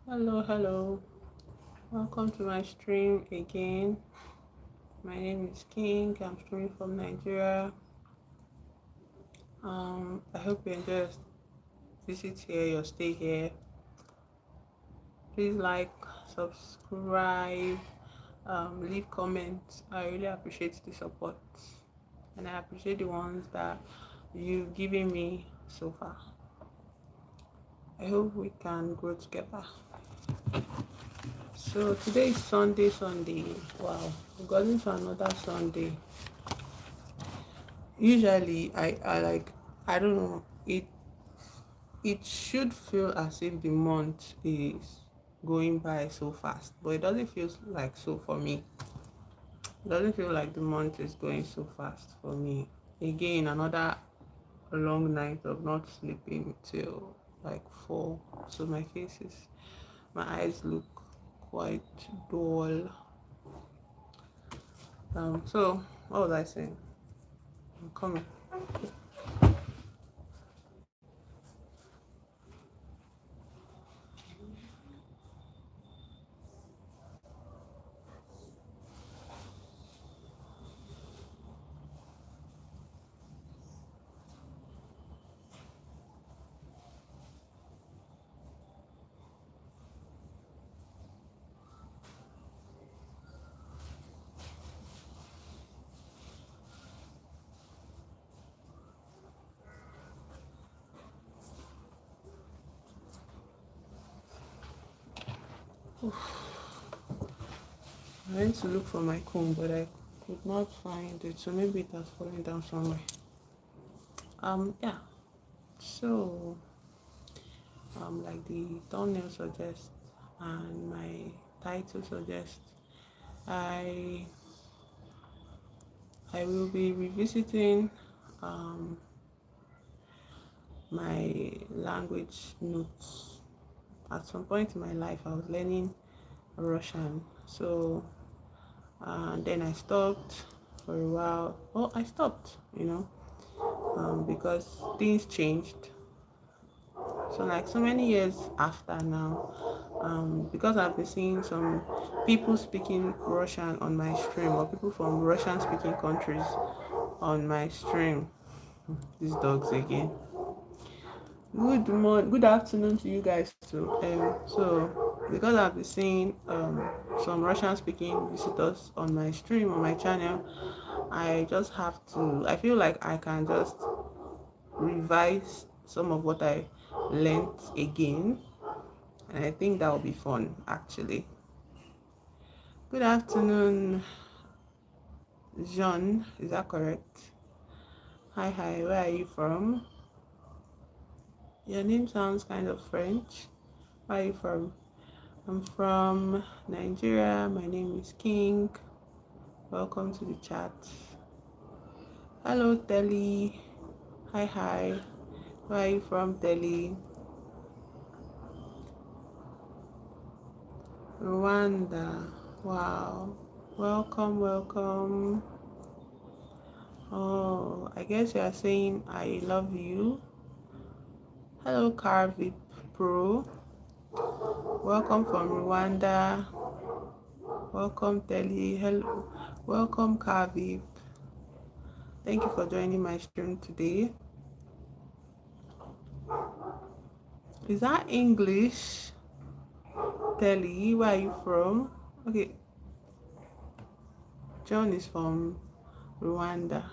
Hello. Welcome to my stream again. My name is King. I'm streaming from Nigeria. I hope you enjoy your visit here, your stay here. Please like, subscribe, leave comments. I really appreciate the support, and I appreciate the ones that you've given me so far. I hope we can grow together. So today is Sunday. Wow, we've gotten to another Sunday. Usually I like, I don't know, it should feel as if the month is going by so fast, but it doesn't feel like so for me. It doesn't feel like the month is going so fast for me. Again, another long night of not sleeping till like 4. So my eyes look quite dull. So what was I saying? I'm coming. I went to look for my comb, but I could not find it. So maybe it has fallen down somewhere. Yeah. So, like the thumbnail suggests and my title suggests, I I will be revisiting um my language notes. At some point in my life, I was learning Russian. So, and then I stopped for a while. Oh, I stopped, because things changed. So like so many years after now, because I've been seeing some people speaking Russian on my stream, or people from Russian speaking countries on my stream. These dogs again. Good afternoon to you guys too. So because I've been seeing some Russian speaking visitors on my stream, on my channel, I just have to, I feel like I can just revise some of what I learned again, and I think that will be fun actually. Good afternoon, Jean, is that correct? Hi, where are you from? Your name sounds kind of French. Where are you from? I'm from Nigeria. My name is King. Welcome to the chat. Hello, Telly. Hi. Where are you from, Telly? Rwanda. Wow. Welcome. Oh, I guess you are saying I love you. Hello, Carvip Pro. Welcome from Rwanda. Welcome, Telly. Hello. Welcome, Carvip. Thank you for joining my stream today. Is that English? Telly, where are you from? Okay, John is from Rwanda.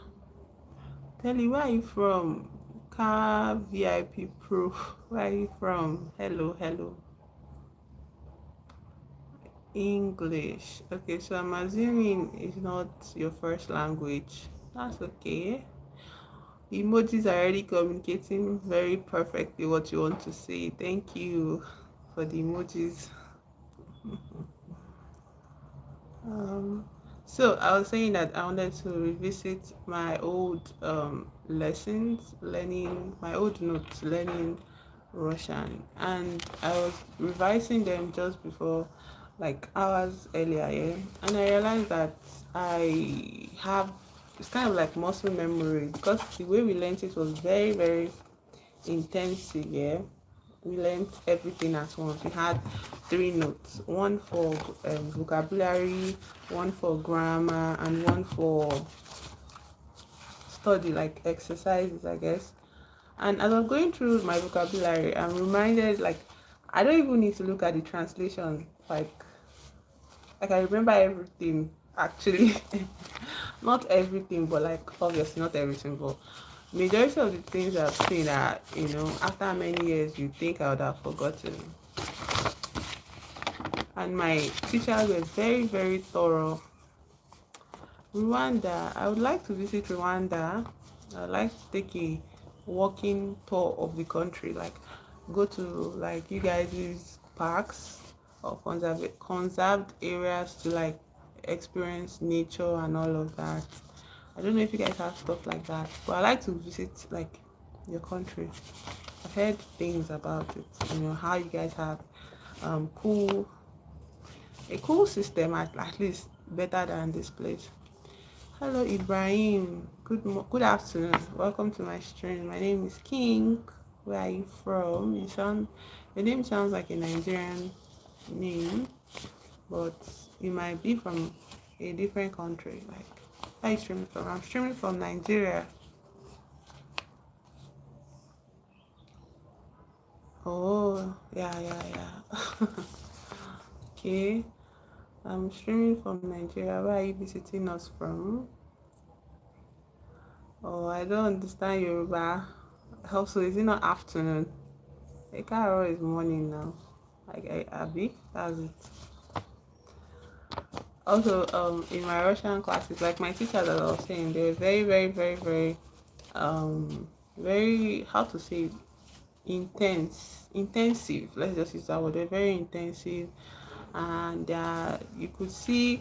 Telly, where are you from? Car VIP Pro, where are you from? Hello. English. Okay, so I'm assuming it's not your first language. That's okay. Emojis are already communicating very perfectly what you want to say. Thank you for the emojis. Um, so I was saying that I wanted to revisit my old lessons, learning my old notes, learning Russian, and I was revising them just before, like hours earlier, yeah, and I realized that I have, it's kind of like muscle memory, because the way we learned it was very intensive, yeah. We learned everything at once. We had three notes, one for vocabulary, one for grammar, and one for study, like exercises, I guess. And as I'm going through my vocabulary, I'm reminded, like, I don't even need to look at the translation. Like I remember everything actually. Not everything, but like obviously not everything, but majority of the things I've seen are, after many years you think I would have forgotten. And my teachers were very, very thorough. Rwanda, I would like to visit Rwanda. I'd like to take a walking tour of the country, like go to like you guys' parks or conserved areas to like experience nature and all of that. I don't know if you guys have stuff like that, but I like to visit like your country. I've heard things about it, how you guys have cool a cool system, at least better than this place. Hello Ibrahim. Good afternoon. Welcome to my stream. My name is King. Where are you from? Your name sounds like a Nigerian name, but you might be from a different country. Like, where are you streaming from? I'm streaming from Nigeria. Oh, yeah, yeah, yeah. Okay. I'm streaming from Nigeria. Where are you visiting us from? Oh, I don't understand Yoruba. Also, is it not afternoon? Ekaro is morning now. Like Abby, that's it. Also, in my Russian classes, like my teachers, as I was saying, they're very, very, very, very, very, how to say, intensive. Let's just use that word. They're very intensive, and you could see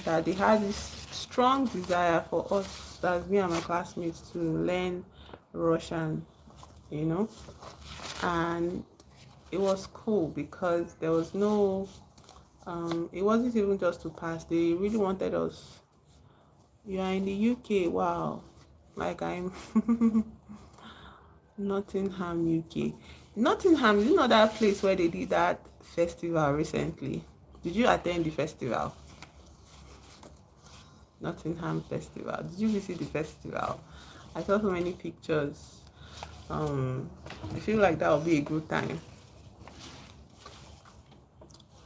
that they had this strong desire for us, that's me and my classmates, to learn Russian, you know, and it was cool because there was no it wasn't even just to pass. They really wanted us. You are in the UK, wow. Like I'm Nottingham, UK. Nottingham, is not that place where they did that festival recently? Did you attend the festival? Nottingham Festival. Did you visit the festival? I saw so many pictures. I feel like that would be a good time.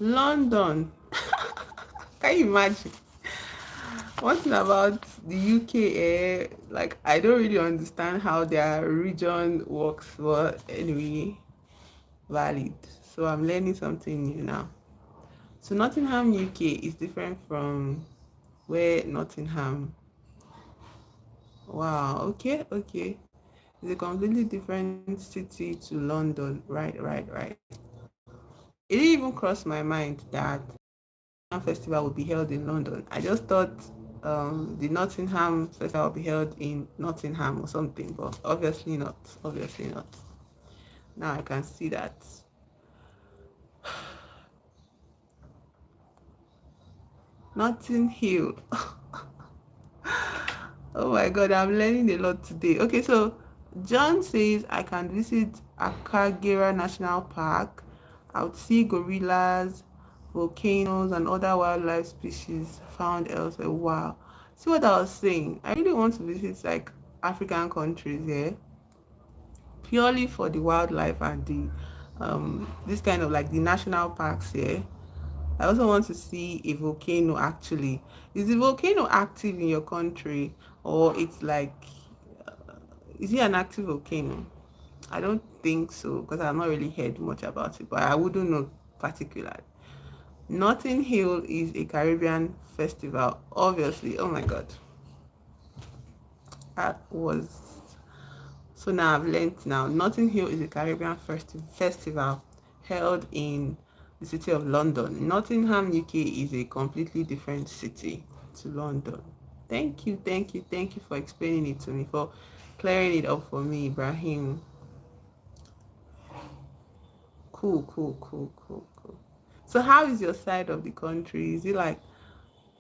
London. Can you imagine? One thing about the UK, like I don't really understand how their region works, but anyway, valid. So I'm learning something new now. So Nottingham, UK is different from where Nottingham. Wow, okay, okay. It's a completely different city to London. Right, right, right. It didn't even cross my mind that festival will be held in London. I just thought the Nottingham festival will be held in Nottingham or something, but obviously not. Obviously not. Now I can see that. Notting Hill. Oh my god, I'm learning a lot today. Okay, so John says I can visit Akagera National Park. I would see gorillas, volcanoes, and other wildlife species found elsewhere. Wow. See what I was saying? I really want to visit like African countries here, purely for the wildlife and the this kind of like the national parks here. I also want to see a volcano actually. Is the volcano active in your country, or it's like is it an active volcano? I don't think so because I've not really heard much about it, but I wouldn't know particularly. Notting Hill is a Caribbean festival, obviously. Oh my god, that was so. Now I've learned. Now Notting Hill is a Caribbean festival held in the city of London. Nottingham, UK is a completely different city to London. Thank you, thank you, thank you for explaining it to me, for clearing it up for me, Ibrahim. Cool, cool, cool, cool, cool. So how is your side of the country? Is it like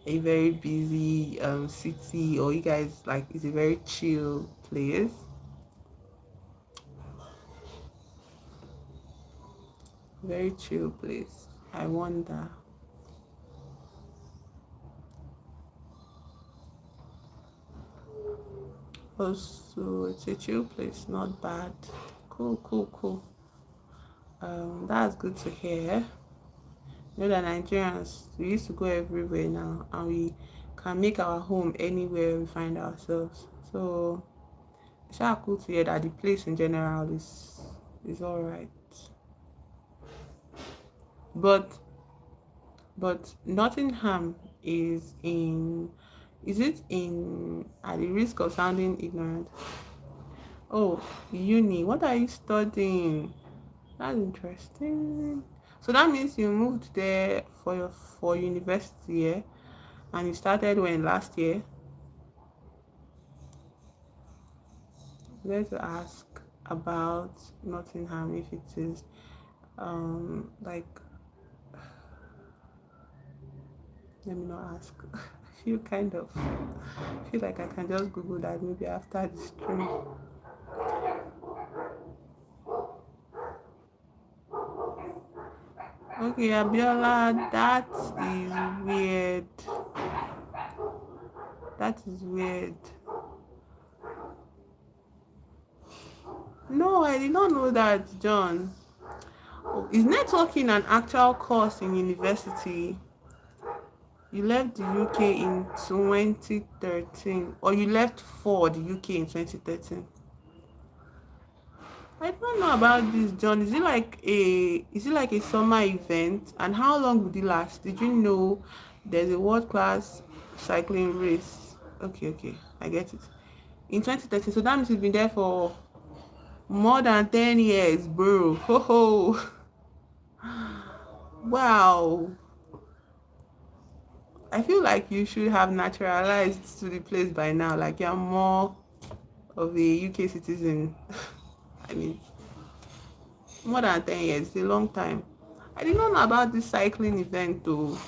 a very busy city, or you guys like is a very chill place? very chill place. I wonder. Also, it's a chill place, not bad. Cool, cool, cool. That's good to hear. You know that Nigerians, we used to go everywhere now, and we can make our home anywhere we find ourselves. So it's sure cool to hear that the place in general is all right. But Nottingham is in. Is it in? At the risk of sounding ignorant. Oh, uni. What are you studying? That's interesting. So that means you moved there for university, yeah? And you started when last year? Let's ask about Nottingham if it is like, let me not ask. I feel like I can just Google that maybe after the stream. Okay, Abiola, that is weird. That is weird. No, I did not know that, John. Oh, is networking an actual course in university? You left the UK in 2013, or you left for the UK in 2013? I don't know about this, John. Is it like a summer event? And how long would it last? Did you know there's a world class cycling race? Okay, okay, I get it. In 2013, so that means you've been there for more than 10 years, bro. Ho ho. Wow. I feel like you should have naturalized to the place by now. Like you're more of a UK citizen. I mean, more than 10 years, it's a long time. I did not know about this cycling event though.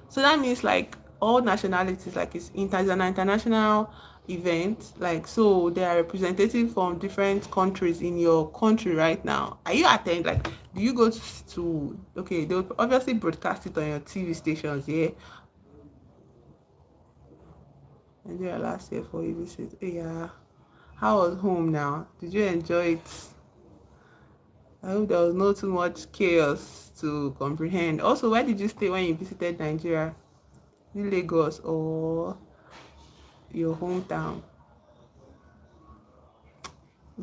So that means like all nationalities, like an international event. Like so they are representative from different countries in your country right now. Are you attend like do you go to okay, they'll obviously broadcast it on your TV stations, yeah. Nigeria last year for you visit. Yeah. How was home now? Did you enjoy it? I hope there was not too much chaos to comprehend. Also, where did you stay when you visited Nigeria? In Lagos or your hometown?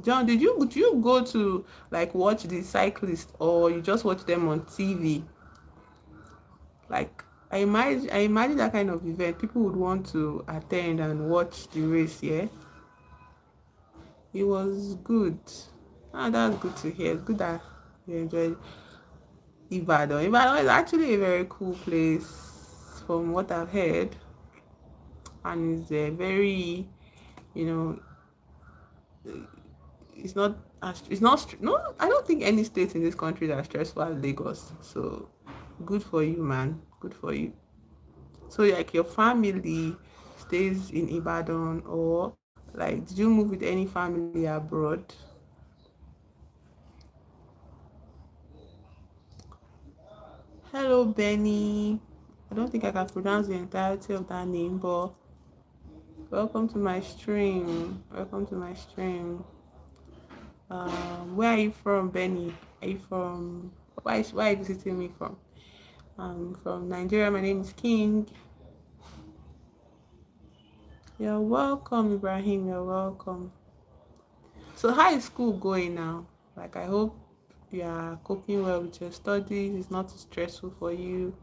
John, did you go to like watch the cyclist or you just watch them on TV? Like I imagine that kind of event people would want to attend and watch the race, yeah. It was good. Ah, that's good to hear. It's good that you enjoyed Ibadan. Ibadan is actually a very cool place from what I've heard, and it's a very, you know, no, I don't think any state in this country that stressful as Lagos. So good for you, man. Good for you. So like your family stays in Ibadan, or like did you move with any family abroad? Hello, Benny. I don't think I can pronounce the entirety of that name, but welcome to my stream. Welcome to my stream. Where are you from, Benny? Are you from? Why are you visiting me from? From Nigeria. My name is King. You're welcome, Ibrahim. You're welcome. So, how is school going now? Like, I hope you are coping well with your studies. It's not too stressful for you.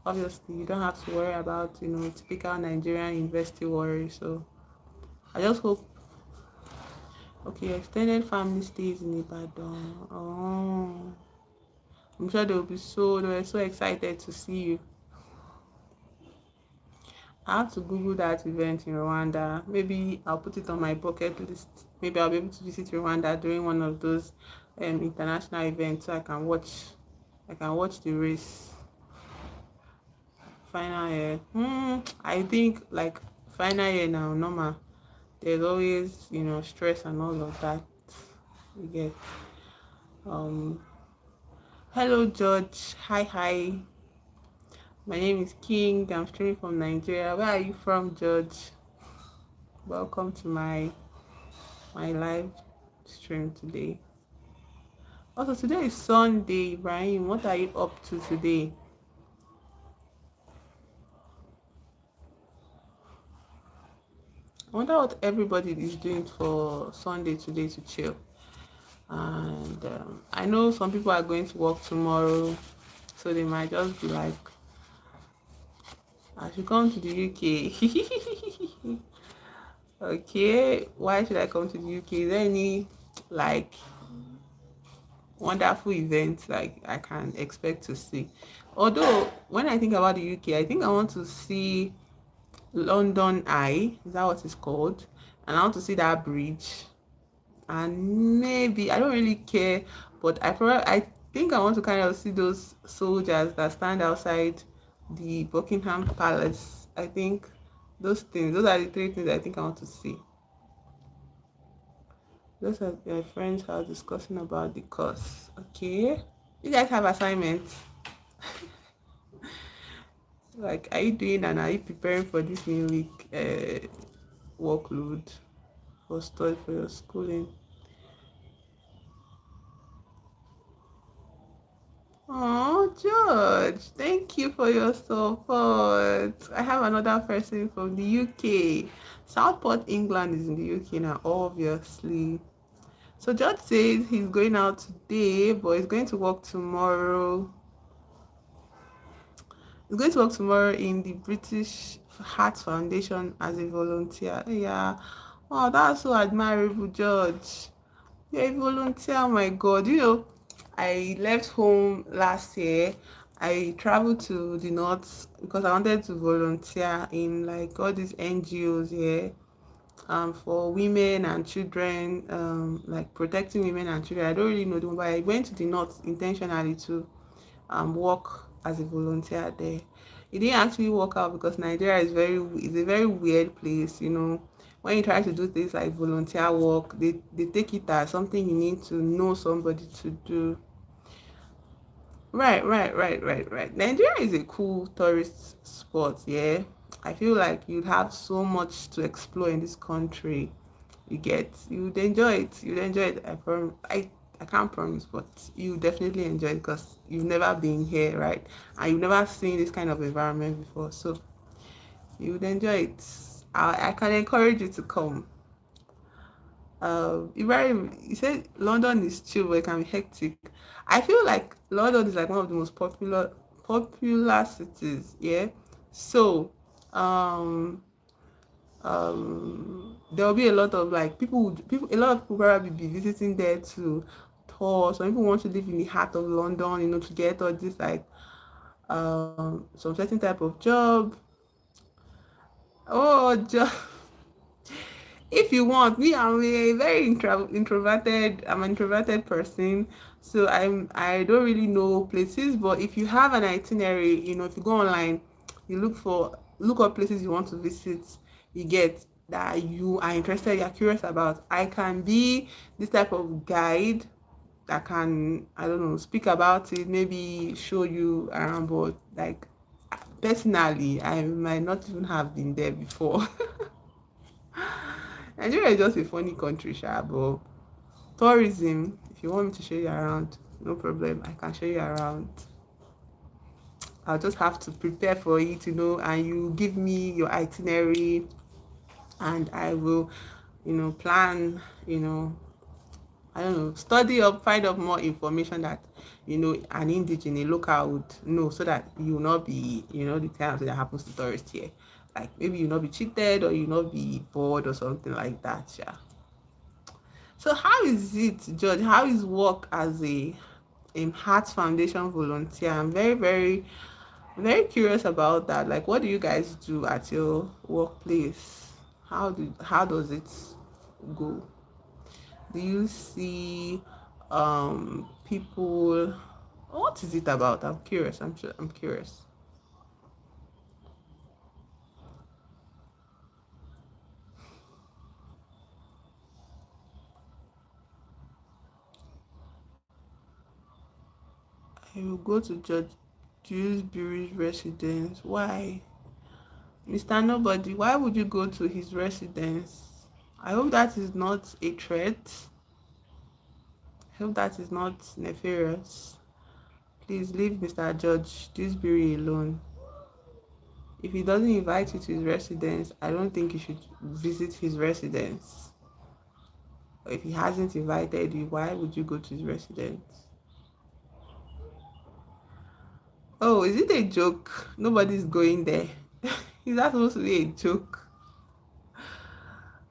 Obviously, you don't have to worry about typical Nigerian university worry. So, I just hope. Okay, extended family stays in Ibadan. Oh, I'm sure they were so excited to see you. I have to Google that event in Rwanda. Maybe I'll put it on my bucket list. Maybe I'll be able to visit Rwanda during one of those international events so I can watch the race. Final year. I think like final year now, normal. There's always stress and all of that. You get. Hello, George. Hi, hi. My name is King. I'm streaming from Nigeria. Where are you from, George? Welcome to my live stream today. Also, today is Sunday, Ibrahim. What are you up to today? I wonder what everybody is doing for Sunday today to chill. And I know some people are going to work tomorrow, so they might just be like, I should come to the UK. Okay, why should I come to the UK? Is there any like wonderful events like I can expect to see? Although when I think about the UK, I think I want to see London Eye. Is that what it's called? And I want to see that bridge. And maybe I don't really care, but I think I want to kind of see those soldiers that stand outside the Buckingham Palace. I think those are the three things I think I want to see. Those are my friends who are discussing about the course. Okay. You guys have assignments. Like, are you doing and are you preparing for this new week workload for study for your schooling? Oh, George, thank you for your support. I have another person from the UK. Southport, England is in the UK now, obviously. So George says he's going out today, but he's going to work tomorrow. He's going to work tomorrow in the British Heart Foundation as a volunteer. Yeah. Wow, that's so admirable, George. You're a volunteer, oh my God. I left home last year. I traveled to the north because I wanted to volunteer in like all these NGOs here, for women and children, like protecting women and children. I don't really know them, but I went to the north intentionally to work as a volunteer there. It didn't actually work out because Nigeria is a very weird place. When you try to do things like volunteer work, they take it as something you need to know somebody to do. Right. Nigeria is a cool tourist spot, yeah. I feel like you'd have so much to explore in this country. You'd enjoy it. You'd enjoy it. I can't promise, but you definitely enjoy it because you've never been here, right? And you've never seen this kind of environment before. So you would enjoy it. I can encourage you to come. Ibrahim, you said London is chill, but it can be hectic. I feel like London is like one of the most popular cities. Yeah. So, um, there will be a lot of like a lot of people probably be visiting there to tour. Some people want to live in the heart of London, to get all this like some certain type of job. Oh, job. If you want me, I'm an introverted person, so I don't really know places. But if you have an itinerary, if you go online, you look up places you want to visit, you get that you are interested, you're curious about. I can be this type of guide that can, I don't know, speak about it, maybe show you around. But like, personally, I might not even have been there before. Nigeria is just a funny country, sha, but tourism, if you want me to show you around, no problem. I can show you around. I'll just have to prepare for it, and you give me your itinerary and I will, plan, I don't know, study up, find out more information that, an indigenous, a local would know so that you will not be, the kind of thing that happens to tourists here. Like maybe you'll not be cheated or you'll not be bored or something like that, yeah. So how is it, George? How is work as a Heart Foundation volunteer? I'm very, very, very curious about that. Like, what do you guys do at your workplace? How does it go? Do you see people? What is it about? I'm curious. I'm curious. I will go to Judge Dewsbury's residence. Why? Mr. Nobody, why would you go to his residence? I hope that is not a threat. I hope that is not nefarious. Please leave Mr. Judge Dewsbury alone. If he doesn't invite you to his residence, I don't think you should visit his residence. Or if he hasn't invited you, why would you go to his residence? Oh, is it a joke? Nobody's going there. Is that supposed to be a joke?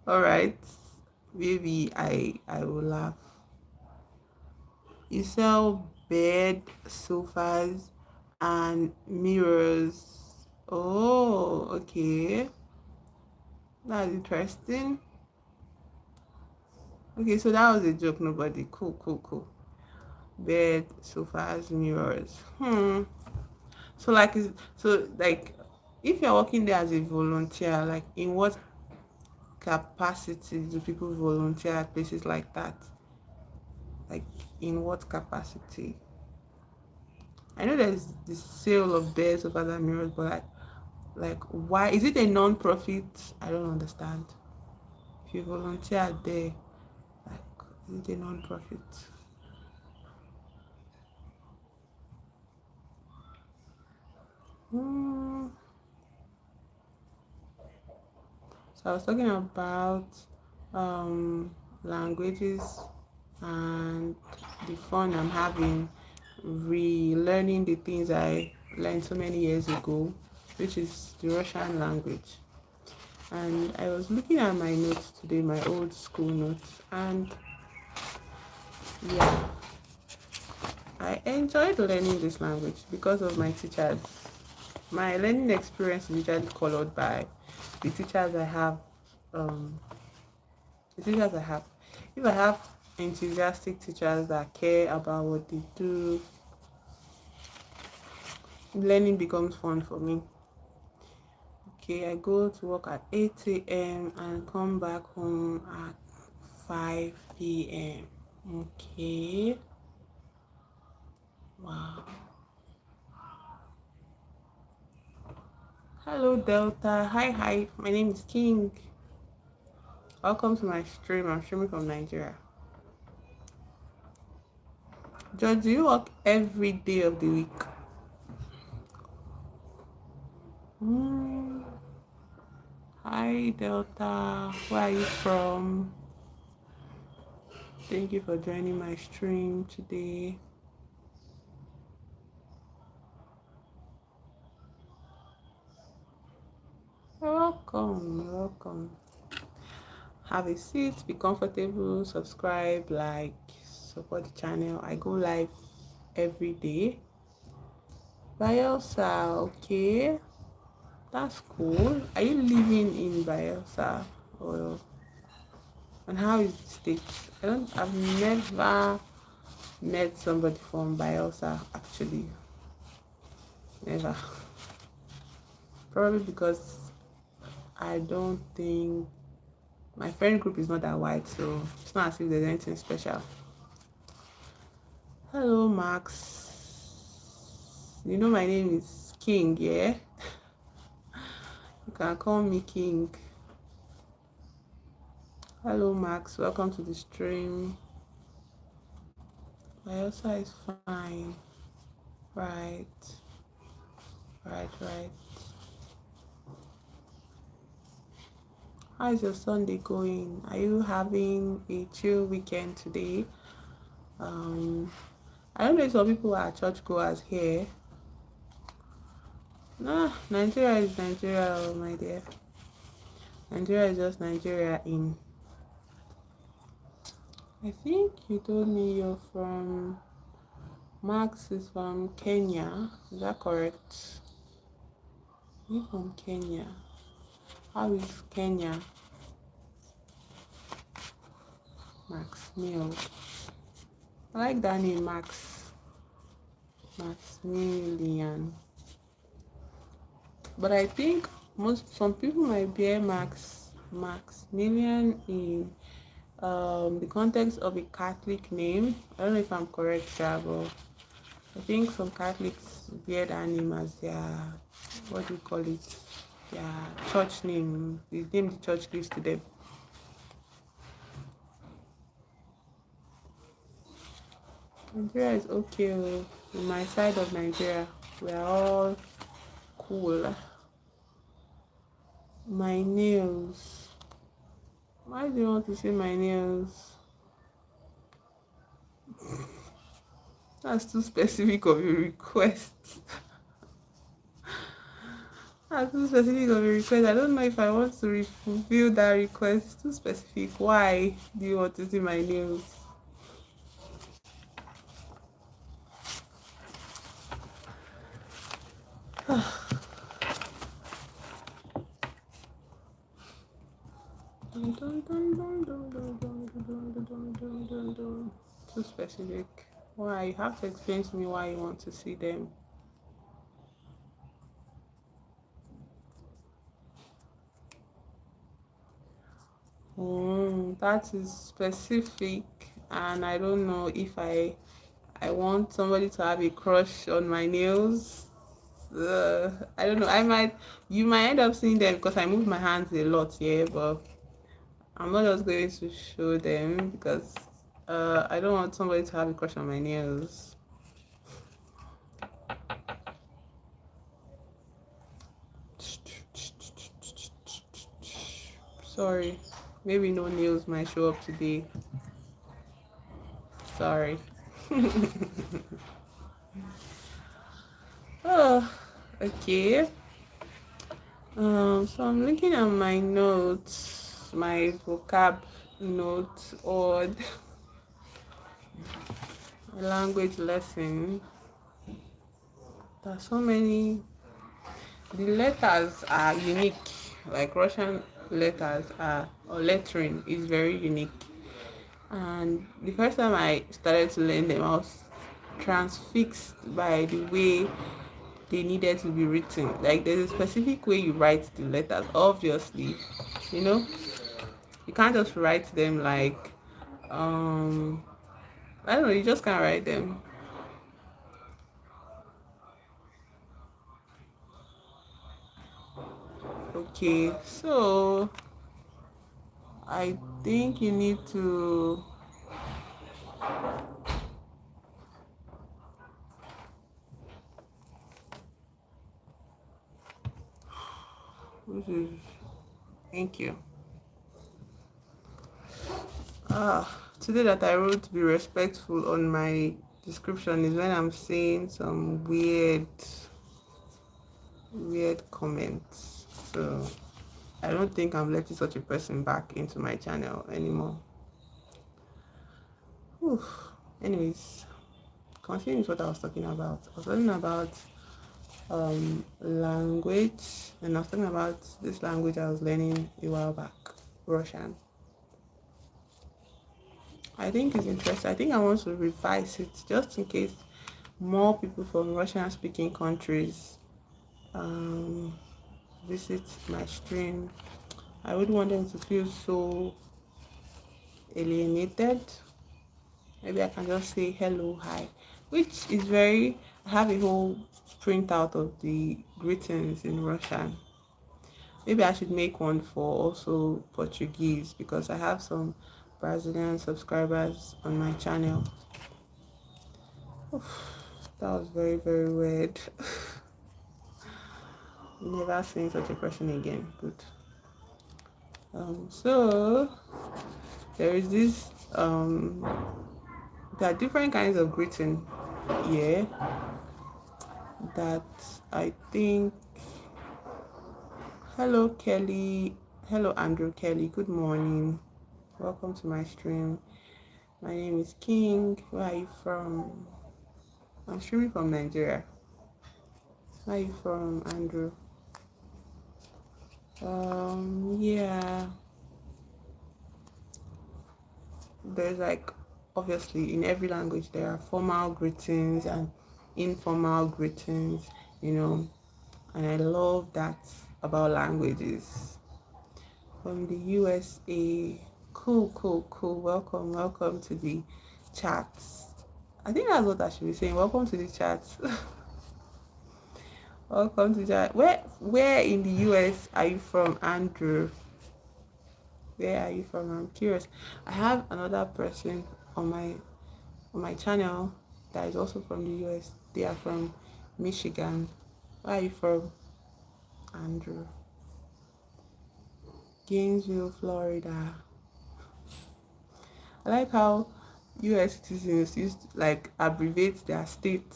All right, maybe I will laugh. You sell bed, sofas, and mirrors. Oh, okay. That's interesting. Okay, so that was a joke, nobody. Cool, cool, cool. Bed, sofas, mirrors. So like if you're working there as a volunteer, like in what capacity do people volunteer at places like that? Like in what capacity? I know there's the sale of beds, sofas, and mirrors, but like why is it a non-profit? I don't understand. If you volunteer there, like is it a non-profit? Hmm. So I was talking about languages and the fun I'm having relearning the things I learned so many years ago, which is the Russian language. And I was looking at my notes today, my old school notes, and yeah, I enjoyed learning this language because of my teachers. My learning experience is usually colored by the teachers I have. Um, the teachers I have. If I have enthusiastic teachers that care about what they do, learning becomes fun for me. Okay, I go to work at 8 a.m. and come back home at 5 p.m. Okay, wow. Hello, Delta. Hi. My name is King. Welcome to my stream. I'm streaming from Nigeria. George, do you work every day of the week? Hmm. Hi, Delta. Where are you from? Thank you for joining my stream today. You're welcome. You're welcome. Have a seat, be comfortable, subscribe, like, support the channel. I go live every day. Bielsa, okay. That's cool. Are you living in Bielsa? Or and how is the state? I've never met somebody from Bielsa actually. Never. Probably because I don't think my friend group is not that wide, so it's not as if there's anything special. Hello, Max. You know my name is King, yeah? You can call me King. Hello, Max. Welcome to the stream. Bielsa is fine. Right. Right. How is your Sunday going? Are you having a chill weekend today? I don't know if some people are churchgoers here. Nah, Nigeria is Nigeria, oh my dear. Nigeria is just Nigeria in. I think you told me you're from. Max is from Kenya. Is that correct? You from Kenya? How is Kenya? Max Mill. I like that name, Max. Maximilian. But I think some people might bear Maximilian in the context of a Catholic name. I don't know if I'm correct, Jabo. I think some Catholics bear that name as their, what do you call it? Their church name. The name the church gives to them. Nigeria is okay. Oh. In my side of Nigeria, we are all cool. My nails. Why do you want to see my nails? That's too specific of a request. That's too specific of a request. I don't know if I want to fulfill that request. It's too specific. Why do you want to see my nails? Too specific. Why? You have to explain to me why you want to see them. That is specific, and I don't know if I want somebody to have a crush on my nails. I don't know. You might end up seeing them because I move my hands a lot here, but I'm not just going to show them because I don't want somebody to have a crush on my nails. Sorry, maybe no nails might show up today. Sorry. Oh, okay. So I'm looking at my notes, my vocab notes, or language lesson. There's so many. The letters are unique. Like Russian letters are, or lettering is very unique. And the first time I started to learn them, I was transfixed by the way they needed to be written. Like there's a specific way you write the letters. Obviously, you know, you can't just write them like I don't know. You just can't write them. Okay, so I think you need to. This is. Thank you. Today that I wrote be respectful on my description is when I'm saying some weird comments. So I don't think I'm letting such a person back into my channel anymore. Whew. Anyways, continuing with what I was talking about. I was talking about language, and I was talking about this language I was learning a while back, Russian. I think it's interesting. I think I want to revise it just in case more people from Russian speaking countries um, visit my stream. I wouldn't want them to feel so alienated. Maybe I can just say hello, hi, which is very. I have a whole printout of the greetings in Russian. Maybe I should make one for also Portuguese because I have some Brazilian subscribers on my channel. Oof, that was very, very weird. Never seen such a person again. Good. So there is this there are different kinds of greeting here that I think. Hello Kelly, hello Andrew Kelly, good morning, welcome to my stream. My name is King. Where are you from? I'm streaming from Nigeria. Where are you from, Andrew? Yeah, there's like, obviously in every language there are formal greetings and informal greetings, you know, and I love that about languages. From the USA, cool, cool, cool. Welcome to the chats. I think that's what I should be saying. Welcome to the chat. Welcome to the chat. Where in the US are you from, Andrew? Where are you from? I'm curious. I have another person on my channel that is also from the US. They are from Michigan. Where are you from, Andrew? Gainesville, Florida. I like how US citizens used to, like, abbreviate their state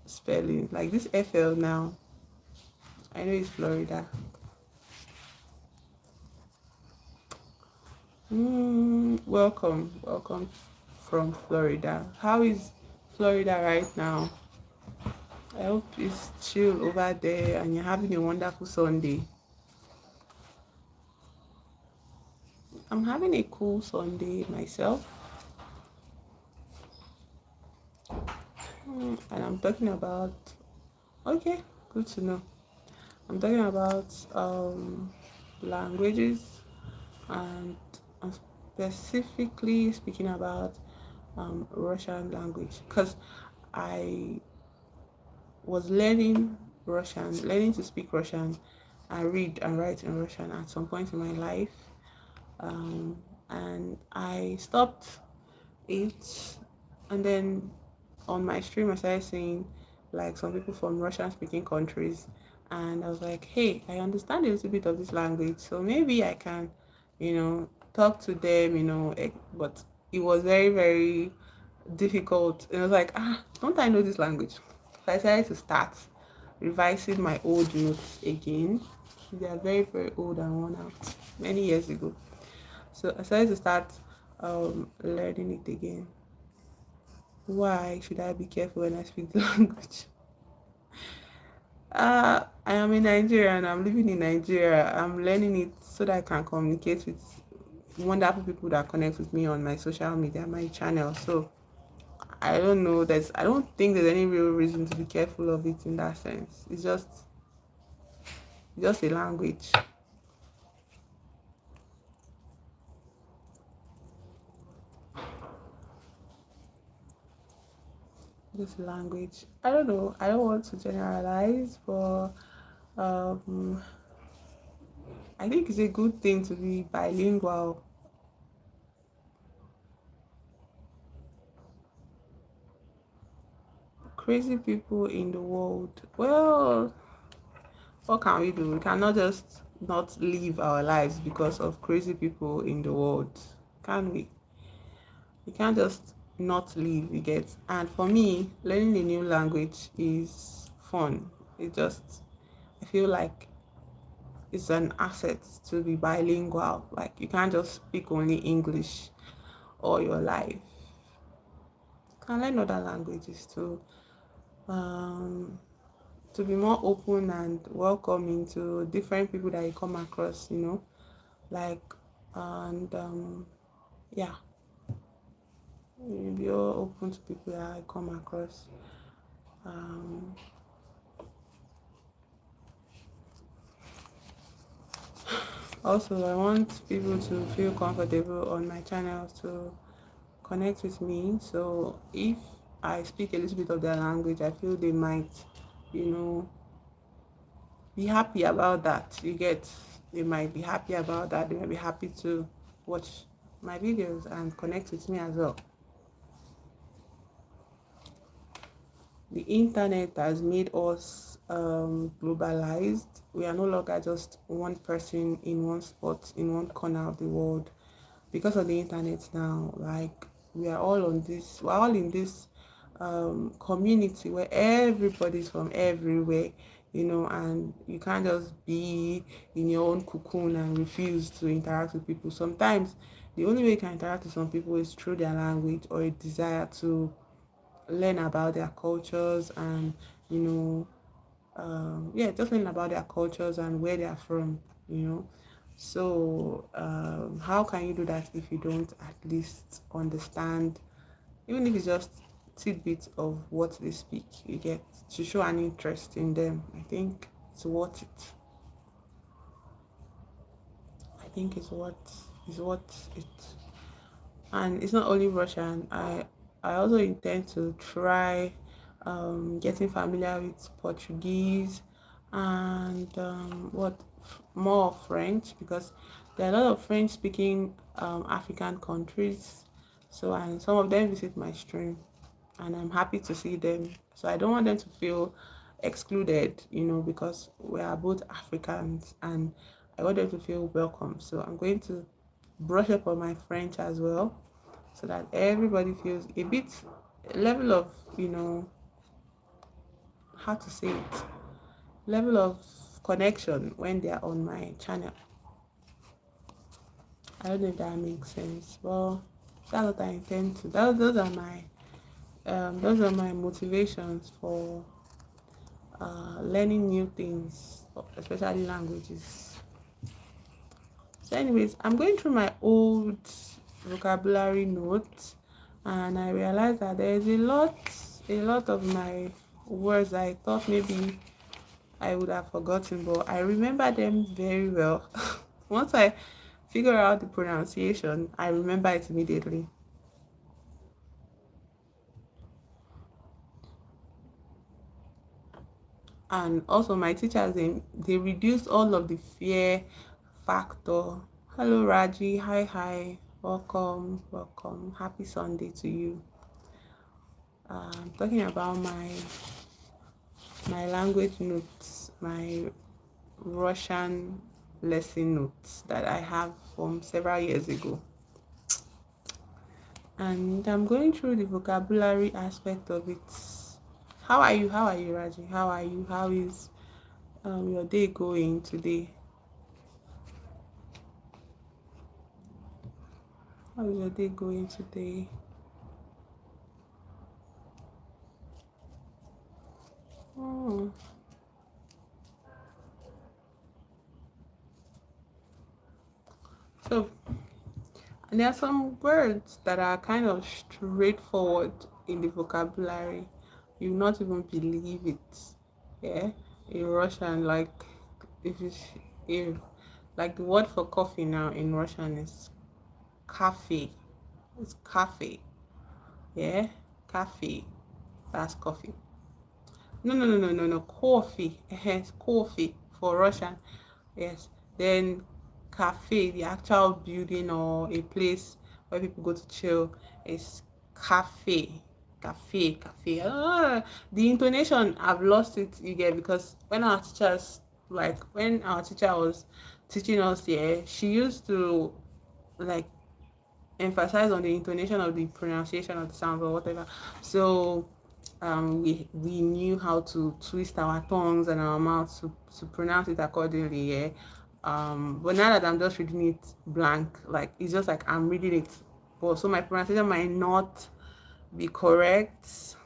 spelling. Like this FL now. I know it's Florida. Welcome from Florida. How is Florida right now? I hope it's chill over there and you're having a wonderful Sunday. I'm having a cool Sunday myself. And I'm talking about, okay, good to know. I'm talking about languages, and I'm specifically speaking about Russian language because I was learning to speak Russian and read and write in Russian at some point in my life. And I stopped it, and then on my stream I started seeing like some people from Russian speaking countries, and I was like, hey, I understand a little bit of this language, so maybe I can, talk to them, but it was very, very difficult. It was like, don't I know this language? So I decided to start revising my old notes again. They are very, very old and worn out many years ago. So I decided to start learning it again. Why should I be careful when I speak the language? I am in Nigeria and I'm living in Nigeria. I'm learning it so that I can communicate with wonderful people that connect with me on my social media, my channel. So I don't know. I don't think there's any real reason to be careful of it in that sense. It's just a language. Just a language. I don't know. I don't want to generalize, but um, I think it's a good thing to be bilingual. Crazy people in the world. Well, what can we do? We cannot just not live our lives because of crazy people in the world, can we? We can't just not live, you get. And for me, learning a new language is fun. I feel like it's an asset to be bilingual. Like you can't just speak only English all your life. You can learn other languages too. Um, to be more open and welcoming to different people that you come across, like, and yeah, you be all open to people that I come across. Um, Also, I want people to feel comfortable on my channel to connect with me. So if I speak a little bit of their language, I feel they might, you know, be happy about that. They might be happy about that. They might be happy to watch my videos and connect with me as well. The internet has made us globalized. We are no longer just one person in one spot, in one corner of the world. Because of the internet now, like we're all in this community where everybody's from everywhere, and you can't just be in your own cocoon and refuse to interact with people. Sometimes the only way you can interact with some people is through their language or a desire to learn about their cultures, and you know yeah, just learn about their cultures and where they are from, so how can you do that if you don't at least understand, even if it's just tidbits of what they speak, you get to show an interest in them. I think it's worth it. I think it's what it. And it's not only Russian. I also intend to try getting familiar with Portuguese and more French, because there are a lot of French speaking African countries. So, and some of them visit my stream, and I'm happy to see them. So I don't want them to feel excluded, because we are both Africans, and I want them to feel welcome. So I'm going to brush up on my French as well, so that everybody feels a bit level of, how to say it, level of connection when they are on my channel. I don't know if that makes sense. Well, that's what I intend to. Those are my motivations for learning new things, especially languages. So, anyways, I'm going through my old vocabulary notes, and I realized that there is a lot of my words I thought maybe I would have forgotten, but I remember them very well. Once I figure out the pronunciation, I remember it immediately. And also, my teachers, they reduced all of the fear factor. Hello, Raji. Hi, hi. Welcome, welcome. Happy Sunday to you. I'm talking about my language notes, my Russian lesson notes that I have from several years ago. And I'm going through the vocabulary aspect of it. How are you? How are you, Raji? How are you? How is your day going today? How is your day going today? Oh. So, and there are some words that are kind of straightforward in the vocabulary. You not even believe it. Yeah, in Russian, like if you if like the word for coffee now in Russian is cafe. It's cafe. Yeah, cafe. That's coffee. No. Coffee. It's coffee for Russian. Yes. Then cafe, the actual building or a place where people go to chill, is cafe. Cafe. The intonation, I've lost it, you get, because when our teacher was teaching us here, she used to like emphasize on the intonation of the pronunciation of the sound or whatever. So we knew how to twist our tongues and our mouths to pronounce it accordingly. Yeah. But now that I'm just reading it blank, like it's just like I'm reading it. But so my pronunciation might not be correct.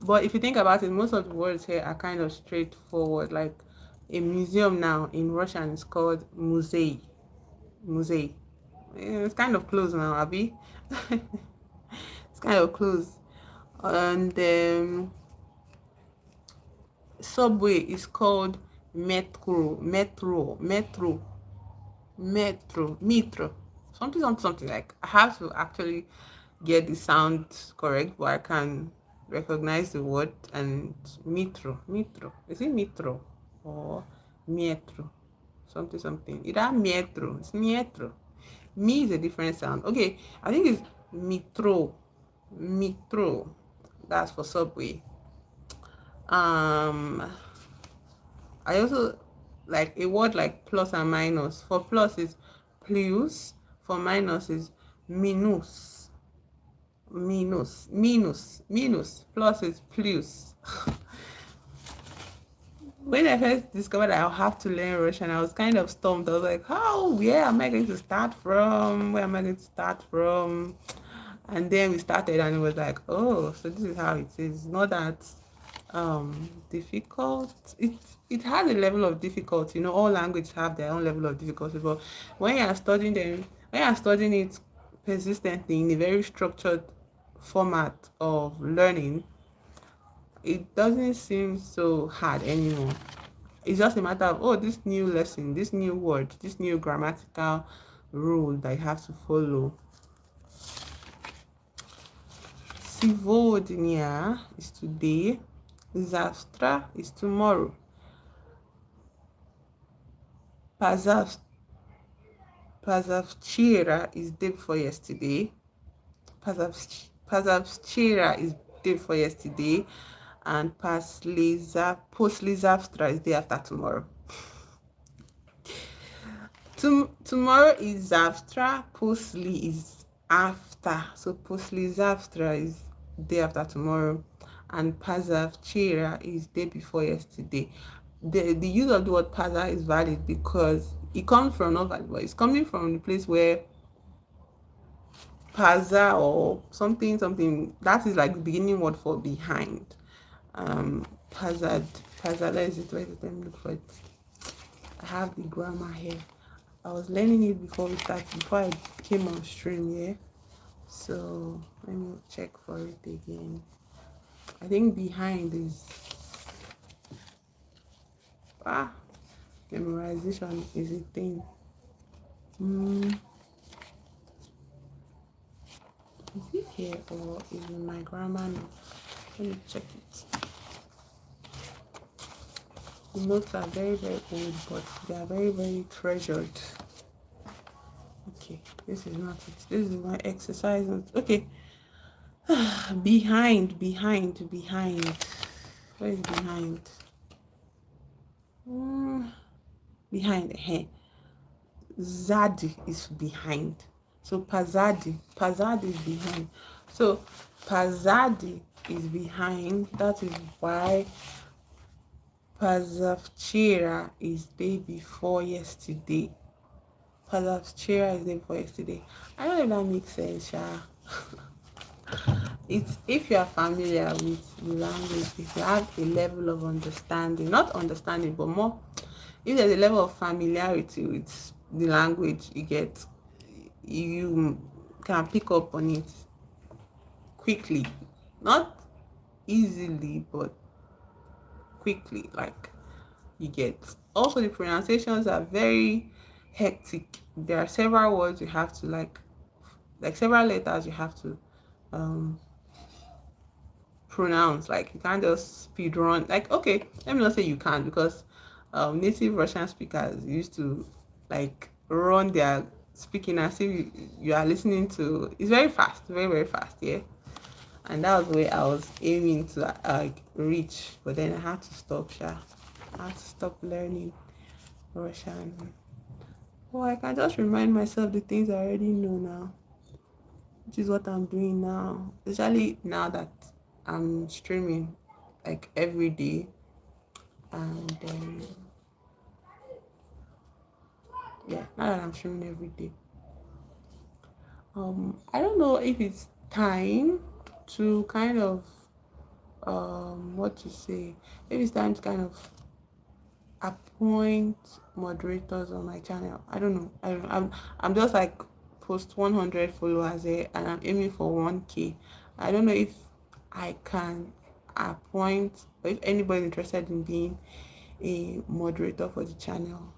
But if you think about it, most of the words here are kind of straightforward. Like a museum now in Russian is called muzey. Muzey. It's kind of close now, Abby. It's kind of close. And subway is called metro, something. Like I have to actually get the sound correct, but I can recognize the word. And metro, is it metro or metro, something, either metro, it's metro. Me is a different sound. Okay, I think it's metro, that's for subway. um I also like a word like plus and minus. For plus is plus, for minus is minus. Minus. Plus is plus. When I first discovered that I'll have to learn Russian, I was kind of stumped. I was like, how? Where am I going to start from? Where am I going to start from? And then we started, and it was like, oh, so this is how it is. It's not that difficult. It has a level of difficulty. All languages have their own level of difficulty, but when you're studying it persistently in a very structured format of learning, it doesn't seem so hard anymore. It's just a matter of, oh, this new lesson, this new word, this new grammatical rule that you have to follow. Сегодня is today. Завтра is tomorrow. Позав- Позавчера is day before yesterday. Позавчера is day before yesterday. And послезавтра is day after tomorrow. Tomorrow is завтра, после is after. So послезавтра is day after tomorrow, and позавчера is day before yesterday. The use of the word поза is valid because it comes from, not valid, but it's coming from the place where поза or something that is like the beginning word for behind. Позад, where is it? Let me look for it. I have the grammar here. I was learning it before I came on stream, yeah. So let me check for it again. I think behind is memorization is a thing. Is it here or is it my grammar notes? Let me check it. The notes are very, very old, but they are very, very treasured. Okay, this is not it. This is my exercise notes. Okay. behind. Where is behind? Behind. Zadi is behind. So pazadi is behind. So pazadi is behind. That is why Pozavchera is day before yesterday. Pozavchera is day before yesterday. I don't know if that makes sense, It's if you are familiar with the language, if you have a level of understanding, not understanding, but more, if there's a level of familiarity with the language, you can pick up on it quickly, not easily, but quickly. Like you get. Also, the pronunciations are very hectic. There are several words you have to like several letters you have to um pronounce. Like you can't just speed run. Like, okay, let me not say you can't, because native Russian speakers used to like run their speaking as if you are listening to. It's very fast, very, very fast, yeah. And that was where I was aiming to reach, but then I had to stop. I had to stop learning Russian. Oh, I can just remind myself the things I already know now, which is what I'm doing now, especially now that I'm streaming like every day. And yeah, now that I'm streaming every day, I don't know if it's time to kind of what to say. Maybe it's time to kind of appoint moderators on my channel. I don't know. I'm just like post 100 followers here, and I'm aiming for 1K. I don't know if I can appoint, or if anybody's interested in being a moderator for the channel,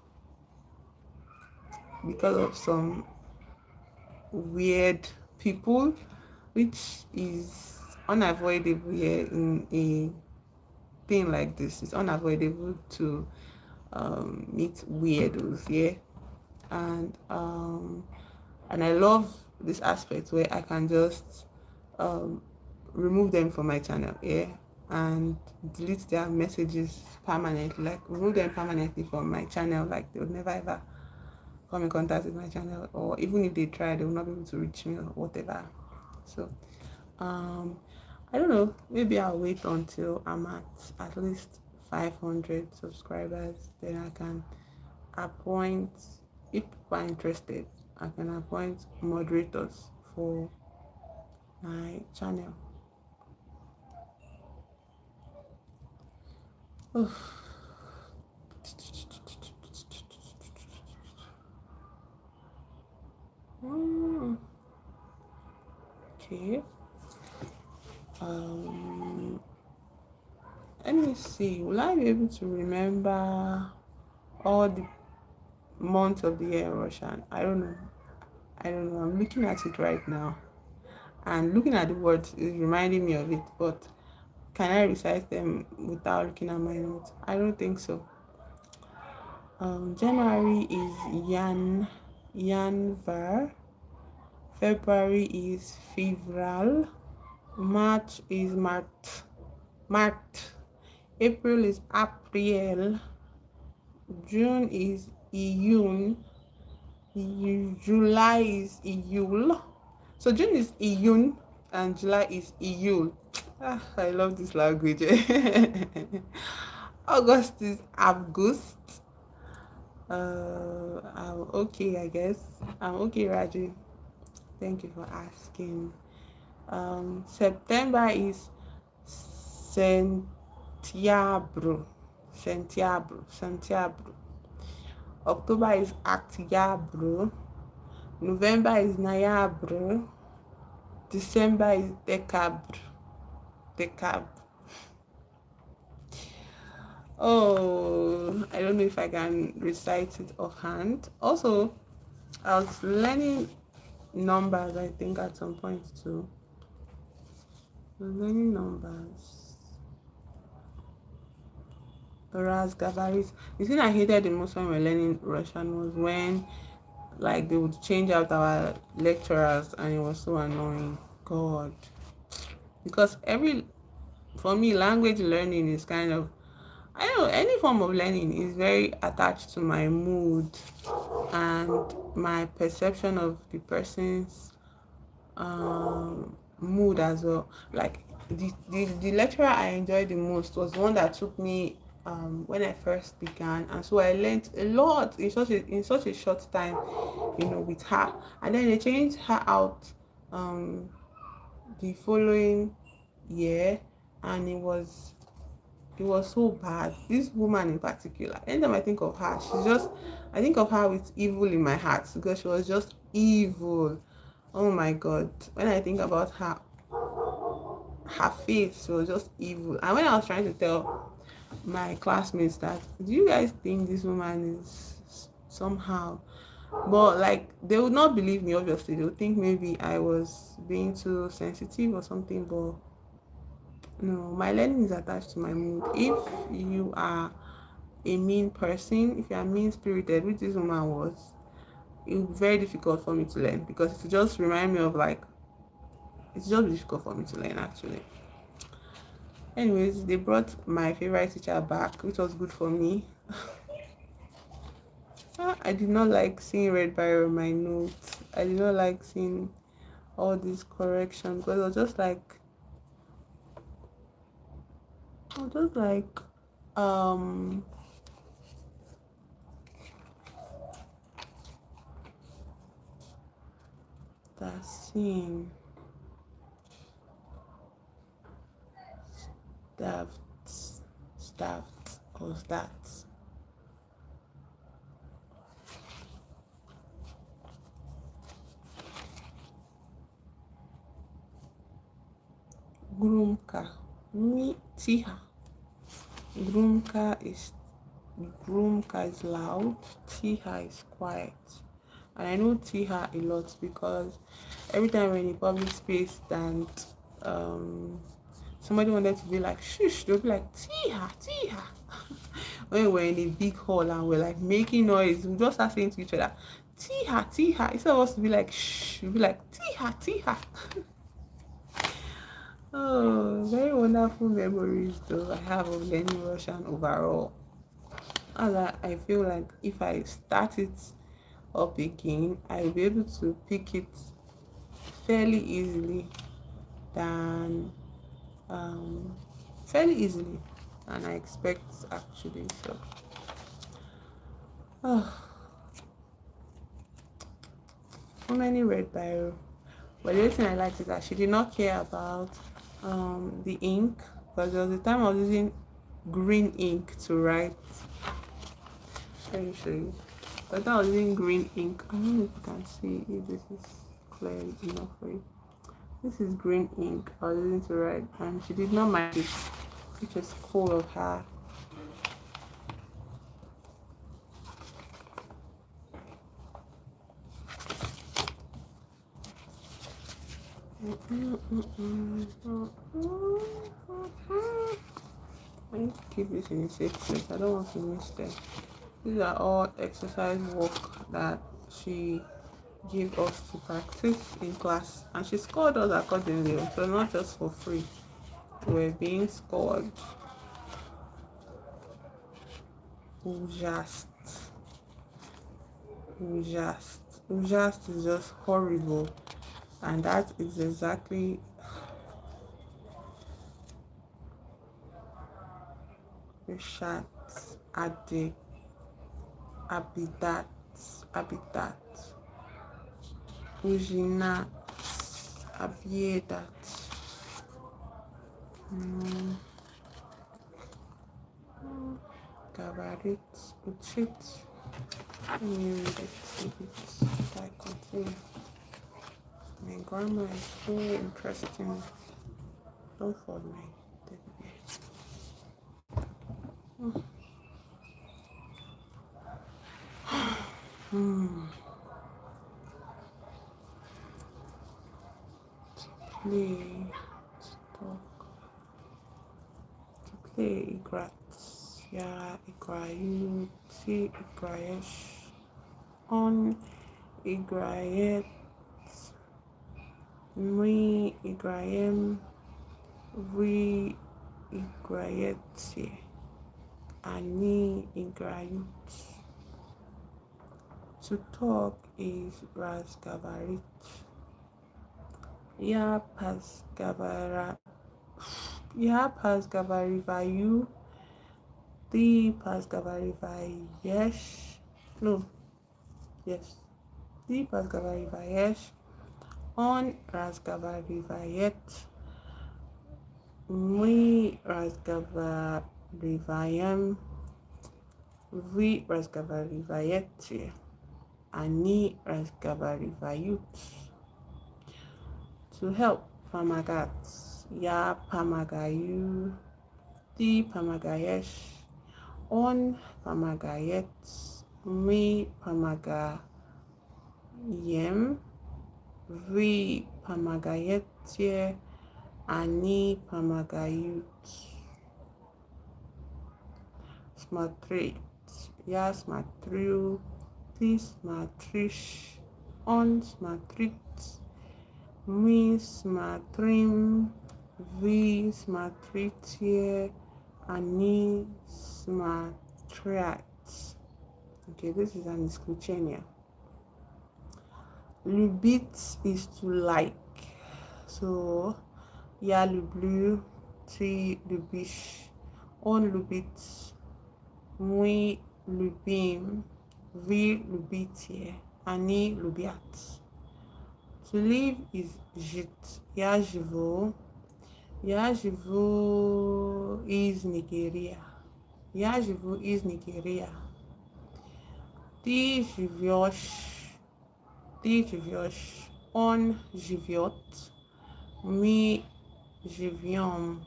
because of some weird people, which is unavoidable here in a thing like this. It's unavoidable to meet weirdos, yeah. And I love this aspect where I can just remove them from my channel, yeah, and delete their messages permanently, like remove them permanently from my channel. Like they would never ever come in contact with my channel, or even if they try, they will not be able to reach me or whatever. So I don't know, maybe I'll wait until I'm at least 500 subscribers, then I can appoint, if people are interested, I can appoint moderators for my channel. Okay. Let me see. Will I be able to remember all the months of the year in Russian? I don't know. I'm looking at it right now. and looking at the words is reminding me of it. But can I recite them without looking at my notes? I don't think so. January is Yanvar. February is Fevral. March is Mart. April is April. June is Iyun. July is Iyul. So June is Iyun and July is Iyul. I love this language. August is August. I'm okay, I guess. I'm okay, Raji. Thank you for asking. September is Sentiabro. Sentiabro. October is Actiabro. November is Nayabro. December is Decabro. Decab. Oh, I don't know if I can recite it offhand. Also, I was learning numbers, I think, at some point too. I was learning numbers. Raz Gavaris. The thing I hated the most when we were learning Russian was when like they would change out our lecturers and it was so annoying. God. Because for me, language learning is kind of, I don't know, any form of learning is very attached to my mood and my perception of the person's mood as well. Like the lecturer I enjoyed the most was one that took me when I first began, and so I learned a lot in such a short time, with her. And then they changed her out the following year, and it was so bad. This woman in particular, anytime I think of her, I think of her with evil in my heart because she was just evil. Oh my God. When I think about her face was just evil. And when I was trying to tell my classmates that, do you guys think this woman is somehow, but like they would not believe me, obviously. They would think maybe I was being too sensitive or something, but no, my learning is attached to my mood. If you are a mean person, if you are mean spirited, which this woman was, it would be very difficult for me to learn because it just remind me of like, it's just difficult for me to learn actually. Anyways, they brought my favorite teacher back, which was good for me. I did not like seeing red biro on my notes. I did not like seeing all these corrections because I was just like, that scene, staffed, or that. Grumka, me, Tiha. Grumka is Grumka is loud, Tiha is quiet. And I know Tiha a lot because every time we're in a public space and somebody wanted to be like shush, they'll be like Tiha, Tiha. When we're in a big hall and we're like making noise, we just start saying to each other, Tiha, Tiha. Instead of us to be like shh, we'll be like Tiha, Tiha. Oh, very wonderful memories though I have of learning Russian overall. And I feel like if I start it up again, I'll be able to pick it fairly easily than fairly easily than I expect actually. So so many red biro. But the only thing I liked is that she did not care about the ink, because there was a time I was using green ink to write. Let me show you. But I was using green ink. I don't know if you can see if this is clear enough for you. This is green ink I was using to write, and she did not mind it, which is cool of her. I need to keep this in a safe place. I don't want to miss them. These are all exercise work that she gave us to practice in class, and she scored us accordingly. So not just for free, we're being scored. Ujast, ujast, ujast is just horrible, and that is exactly the shat, ade, habitat, habitat, ujinat, abiedat. Gabarit, uchit. Let me read it a bit. I continue. My grammar is so interesting. Don't fall my teddy bear. Play, talk, to play, igrats, ya, igrayu, ti, igrayesh, on, igrayet, mi, igrayem, we, igrayeti, ani, igrayut. To talk is rasgavarit. Ya pasgavara, ya pasgavarivayu, the pasgavarivayesh. No, yes, the pasgavarivayesh, on rasgavarivayet, mi rasgavarivayem, vi rasgavarivayeti, ani rasgavarivayut. To help, pamagat, ya pamagayu, the pamagayesh, on pamagayet, mi pamagayem, vi pamagayetie, ani pamagayut. Smatrit, ya smatriu, ti smatrish, on smatrit, mi smatrim, vi smatritie, ani smatriat. Okay, this is an Iskuchenia. Lubit is to like. So, ya lublu, ti lubish, on lubit, mui lubim, vi lubitie, ani lubiat. To live is jit, ya jivo. Ya jivo is Nigeria. Ya jivo is Nigeria. Ti jiviosh, on jiviot, mi jiviom,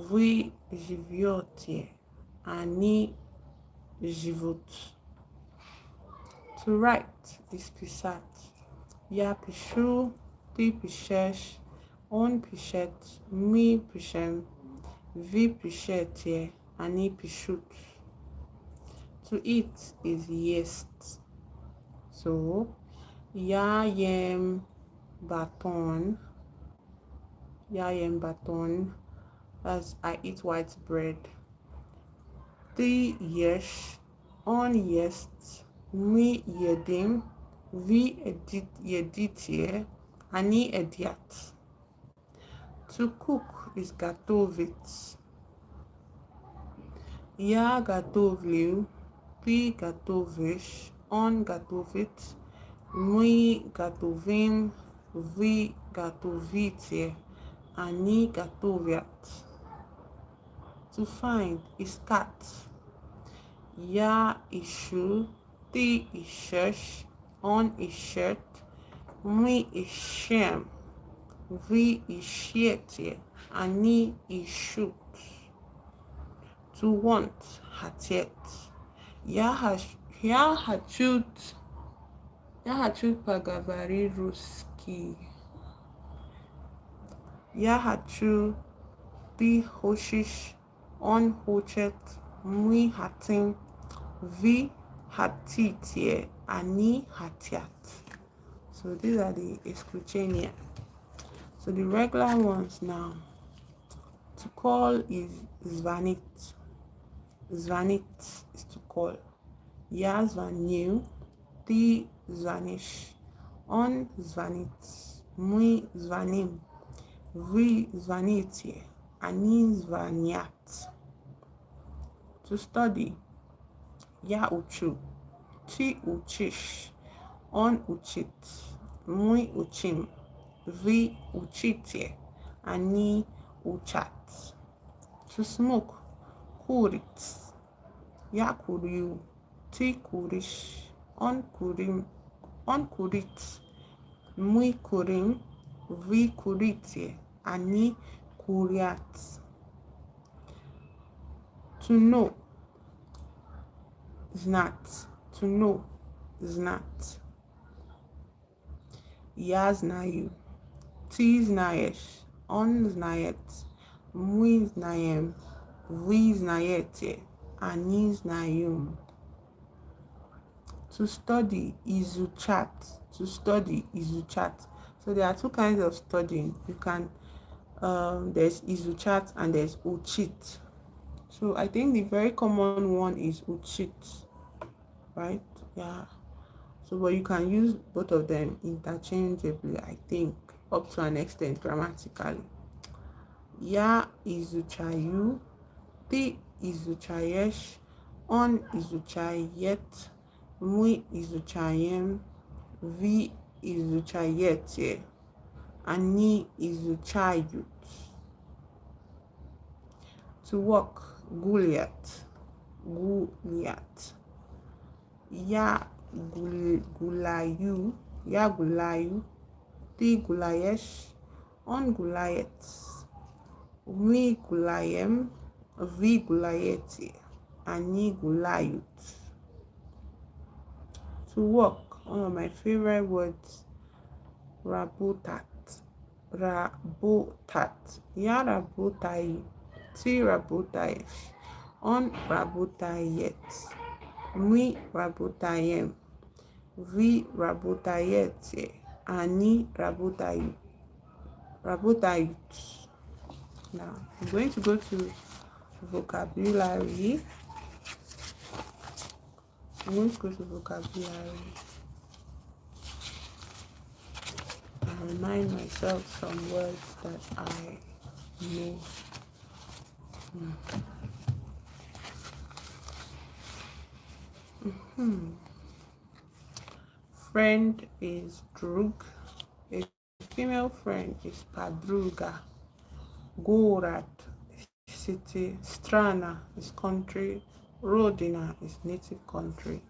vi jiviotie, ani jivot. To write is pisat. Ya pishu, ti pishesh, on pishet, mi pishem, vi pishetie, ani pishut. To eat is yeast. So, ya yem baton, as I eat white bread. Ti yesh, on yeast, mi yedim, vi yeditie, ani ediat. To cook is gatovit. Ya gatovliu, ti gatovish, on gatovit, mi gatovim, vi gatovitie, ani gatoviat. To find is cat. Ya ishu, ti ishesh, on ishet, mi ishem, vi ishetie, ani ishut. To want, hatiet. Ya hachut pagavari ruski. Ya hachu, ti hoshish, on hochet, mui hatim, vi hatitie, ani hatiat. So these are the excluchania. So the regular ones now. To call is zvanit. Zvanit is to call. Ja zvonil, ty zvoniš, on zvonit, my zvoním, vy zvoníte, они звонят. To study. Я учу, ты учишь, он учит, мы учим, вы учите, они учат. To smoke. Курить. Я курю, ты куришь, он курит, мы курим, вы курите, они курят. To know, знать, to know, знать. Я знаю, ты знаешь, он знает, мы знаем, вы знаете, они знаем. To study is chat. To study is chat. So there are two kinds of studying. You can there's izuchat and there's uchit. So I think the very common one is uchit, right? Yeah. So but you can use both of them interchangeably, I think, up to an extent grammatically. Ya izuchayu, ti izuchayesh, on izuchayet, мы изучаем, вы изучаете, они изучают. To walk, гулять, гулять. Я гуляю, ты гуляешь, он гуляет, мы гуляем, вы гуляете, они гуляют. To walk, one of my favorite words, rabotat. Rabotat. Ya rabotai. Ti rabotais. On rabotayet. Mi rabotayem. Vi rabotayete. Ani rabotayu. Rabotayut. Now, I'm going to go to vocabulary. I'm going to go to vocabulary and remind myself some words that I know. Friend is drug. A female friend is padruga. Gorad is city. Strana is country. Rodina is native country.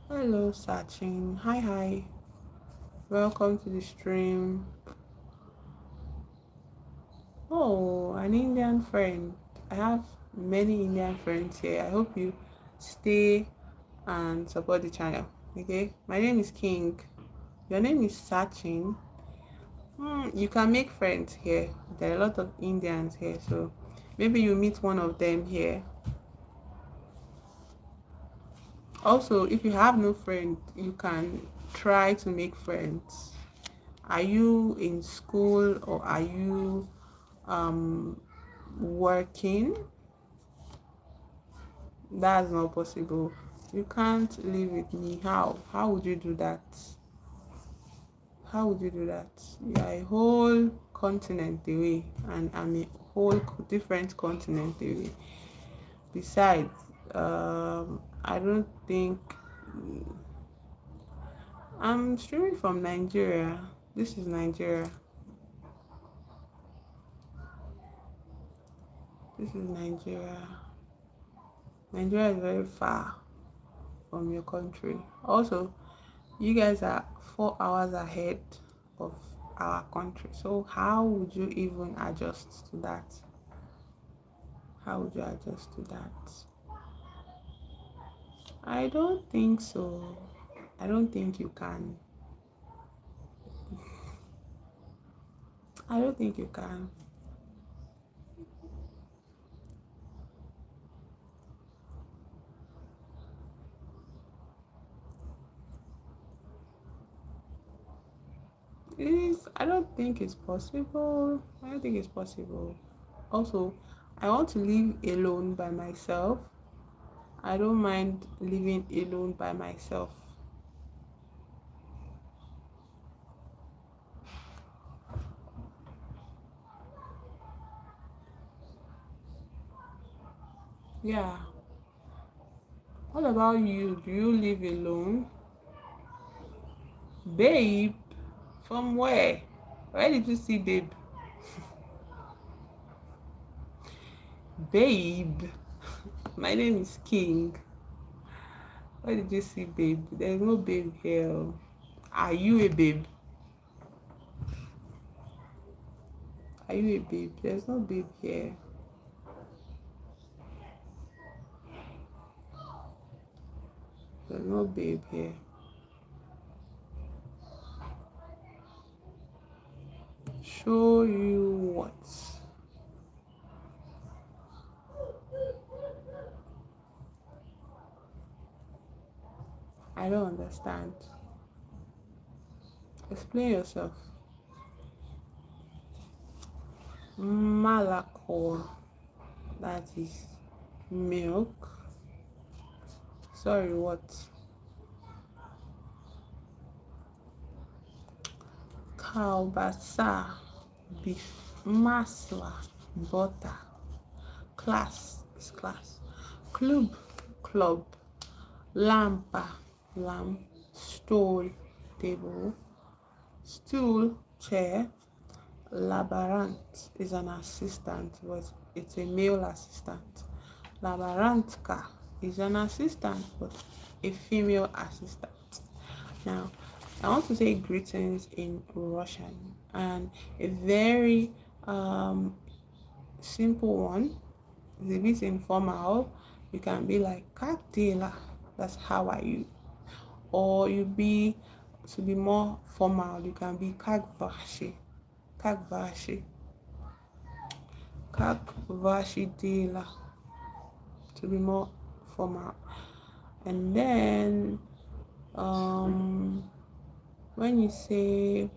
Hello, Sachin. Hi. Welcome to the stream. Oh, an Indian friend. I have many Indian friends here. I hope you stay and support the channel. Okay, my name is King. Your name is Sachin. You can make friends here. There are a lot of Indians here, so maybe you meet one of them here. Also, if you have no friend, you can try to make friends. Are you in school or are you working? That's not possible. You can't live with me. How would you do that? How would you do that? You're a whole continent away and I'm a whole different continent away. Besides, I don't think I'm streaming from Nigeria. This is Nigeria. This is Nigeria. Nigeria is very far from your country. Also, you guys are 4 hours ahead of our country. So how would you even adjust to that? How would you adjust to that? I don't think so. I don't think you can. I don't think you can. I don't think it's possible. I don't think it's possible. Also, I want to live alone by myself. I don't mind living alone by myself. Yeah. What about you? Do you live alone? Babe? From where? Where did you see babe? Babe. My name is King. Where did you see babe? There's no babe here. Are you a babe? Are you a babe? There's no babe here. There's no babe here. Show you what? I don't understand. Explain yourself. Malacol. That is milk. Sorry, what? Kalbasa, beef, masla, butter. Class is class. Club. Lampa, lamp. Stool, table. Stool, chair. Laborant is an assistant, but it's a male assistant. Laborantka is an assistant, but a female assistant. Now, I want to say greetings in Russian, and a very simple one. It's a bit informal. You can be like "Как дела?" That's how are you. Or you be to be more formal. You can be "Как ваши?" "Как ваши?" "Как ваши дела?" To be more formal. And then when you say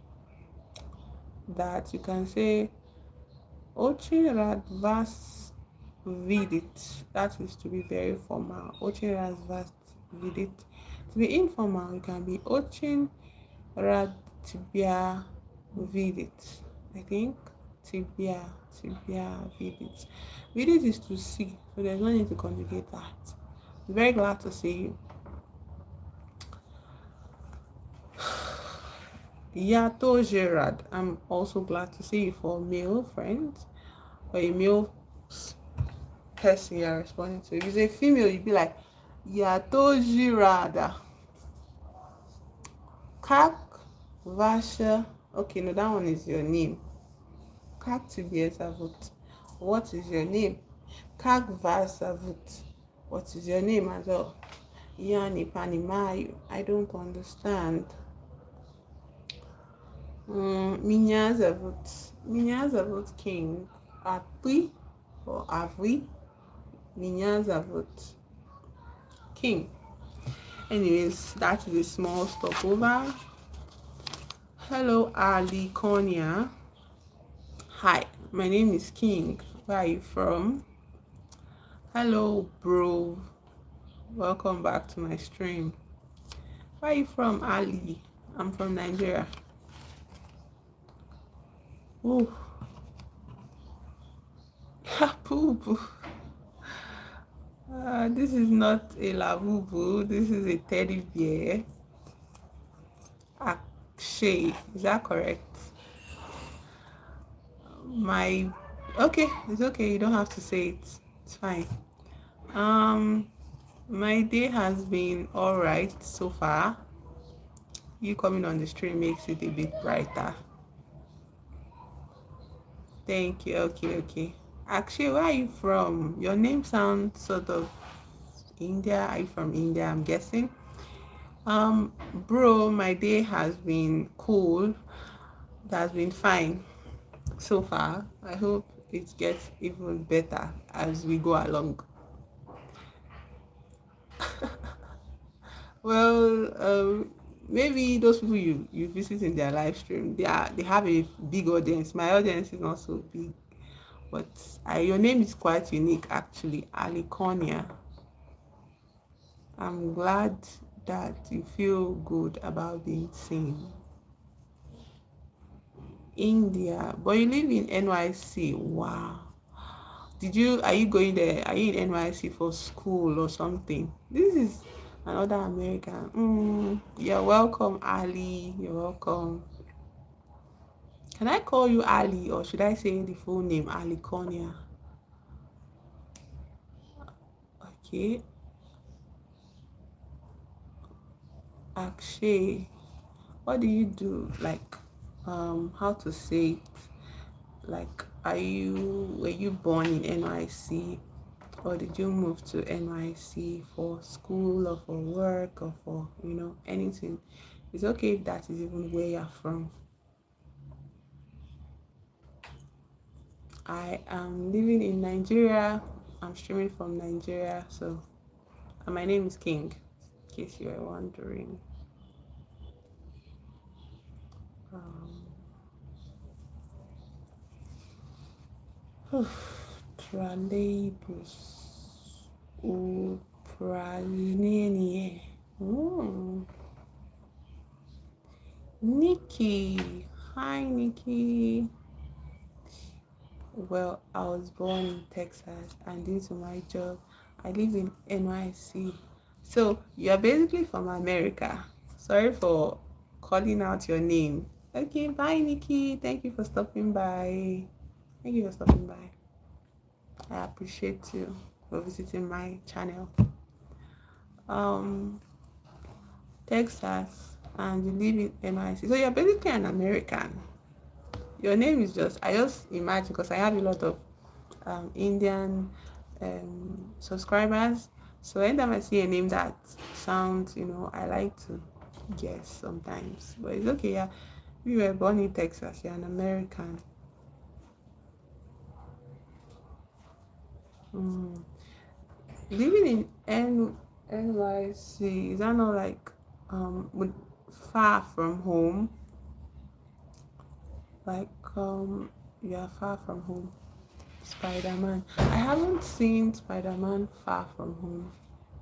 that, you can say Очень рад вас видеть. That is to be very formal. Очень рад вас видеть. To be informal, you can be Очень рад тебя видеть. I think тебя видеть. Видеть is to see, so there's no need to conjugate that. I'm very glad to see you. Я тоже рад. I'm also glad to see you for male friends or a male person you're responding to. If it's a female, you'd be like, Я тоже рада. Как ваша... Okay, no, that one is your name. Как тебе зовут? What is your name? Как вас зовут? What is your name as well? Я не понимаю. I don't understand. Меня зовут King. А ты? Or а вы? Меня зовут King. Anyways, that is a small stopover. Hello, Ali Konya. Hi, my name is King. Where are you from? Hello, bro. Welcome back to my stream. Where are you from, Ali? I'm from Nigeria. Ooh. Poo. This is not a labubu. This is a teddy bear. Akshay, is that correct? My okay, it's okay. You don't have to say it. It's fine. My day has been all right so far. You coming on the stream makes it a bit brighter. Thank you. Okay. Actually, where are you from? Your name sounds sort of India. Are you from India? I'm guessing. Bro, my day has been cool. It has been fine. so far. I hope it gets even better as we go along. Well, maybe those people you visit in their live stream, they have a big audience. My audience is not so big, but your name is quite unique actually, Aliconia. I'm glad that you feel good about being seen. India, but you live in NYC. Wow. Are you going there? Are you in NYC for school or something? This is another American. You're welcome, Ali. You're welcome. Can I call you Ali or should I say the full name, Ali Konya? Okay. Akshay. What do you do? Like, how to say it? Like, were you born in NYC or did you move to NYC for school or for work or for, anything? It's okay if that is even where you're from. I am living in Nigeria. I'm streaming from Nigeria, and my name is King, in case you were wondering. Um, Trolleybus. Upralinenie. Nikki. Hi, Nikki. Well, I was born in Texas, and due to my job, I live in NYC. So, you're basically from America. Sorry for calling out your name. Okay, bye, Nikki. Thank you for stopping by. Thank you for stopping by. I appreciate you for visiting my channel. Um, Texas, and you live in NYC. So you're basically an American. Your name is I just imagine because I have a lot of Indian subscribers. So anytime I see a name that sounds, I like to guess sometimes. But it's okay, yeah. You were born in Texas, you're an American. Living in NYC, is that not like far from home? Like you are far from home. Spider-Man. I haven't seen Spider-Man Far From Home,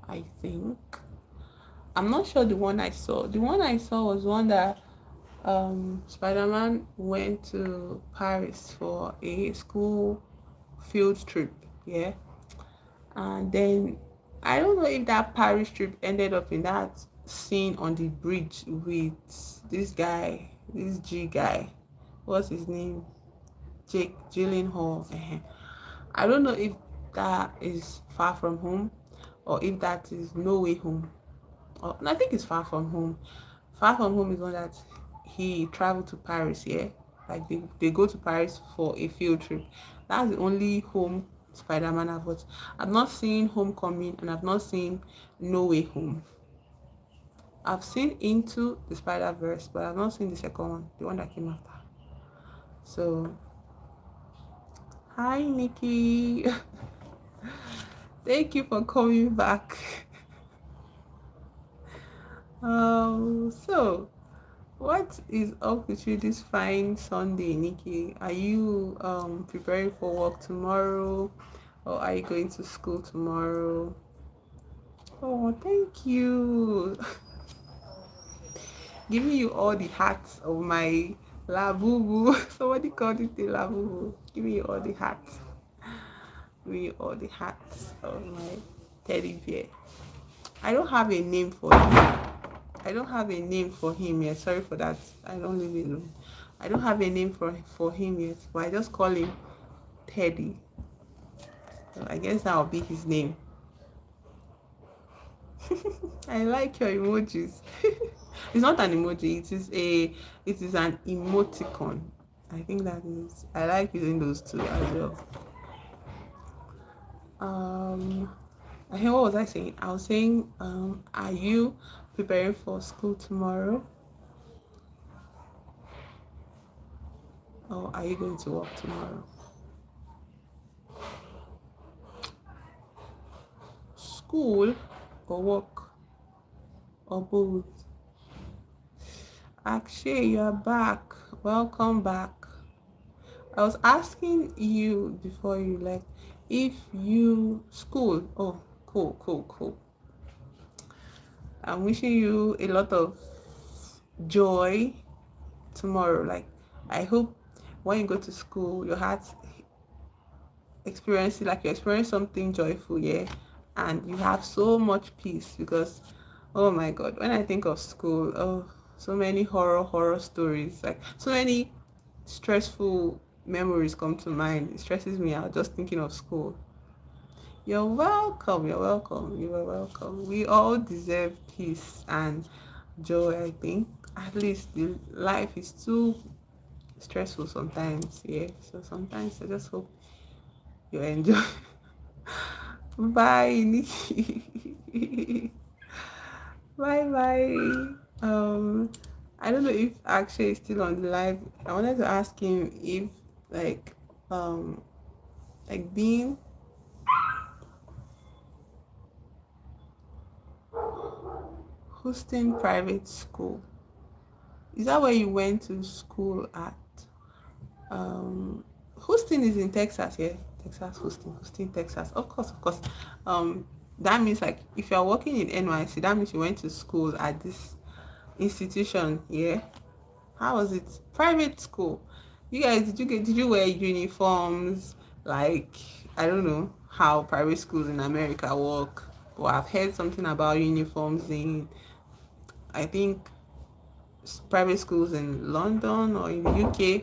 I think. I'm not sure the one I saw. The one I saw was one that Spider-Man went to Paris for a school field trip. Yeah. And then I don't know if that Paris trip ended up in that scene on the bridge with this guy, this G guy. What's his name? Jake Gyllenhaal. I don't know if that is Far From Home or if that is No Way Home. No, I think it's Far From Home. Far From Home is one that he traveled to Paris, yeah? Like they go to Paris for a field trip. That's the only home Spider-Man I've watched. I've not seen Homecoming and I've not seen No Way Home. I've seen Into the Spider-Verse, but I've not seen the second one, the one that came after. So, hi Nikki. Thank you for coming back. So what is up with you this fine Sunday, Nikki? Are you preparing for work tomorrow or are you going to school tomorrow? Oh, thank you. Giving you all the hats of my labubu. Somebody called it the labubu. Give me all the hats. Give me all the hats of my teddy bear. I don't have a name for him. I don't have a name for him yet. Sorry for that. I don't leave alone. I don't have a name for him yet, but I just call him Teddy. So I guess that'll be his name. I like your emojis. It's not an emoji. It is an emoticon. I think that is. I like using those two as well. I think what was I saying? I was saying, are you preparing for school tomorrow? How are you going to work tomorrow? School or work or both? Akshay, you are back. Welcome back. I was asking you before you left if you school. Oh, cool, cool, cool. I'm wishing you a lot of joy tomorrow. Like, I hope when you go to school, your heart experience it like you experience something joyful, yeah, and you have so much peace because, oh my God, when I think of school, oh, so many horror stories, like so many stressful memories come to mind. It stresses me out just thinking of school. You're welcome. You're welcome. You are welcome. We all deserve peace and joy, I think. At least the life is too stressful sometimes. Yeah. So sometimes I just hope you enjoy. Bye, Nikki. Bye bye. Um I don't know if Akshay is still on the live. I wanted to ask him if like um being hosting private school. Is that where you went to school at? Um, Houston is in Texas, yeah. Texas, Houston, Texas. Of course. Um, that means like if you're working in NYC, that means you went to school at this institution, yeah. How was it? Private school. You guys, did you wear uniforms? Like I don't know how private schools in America work, but I've heard something about uniforms in I think private schools in London or in the UK.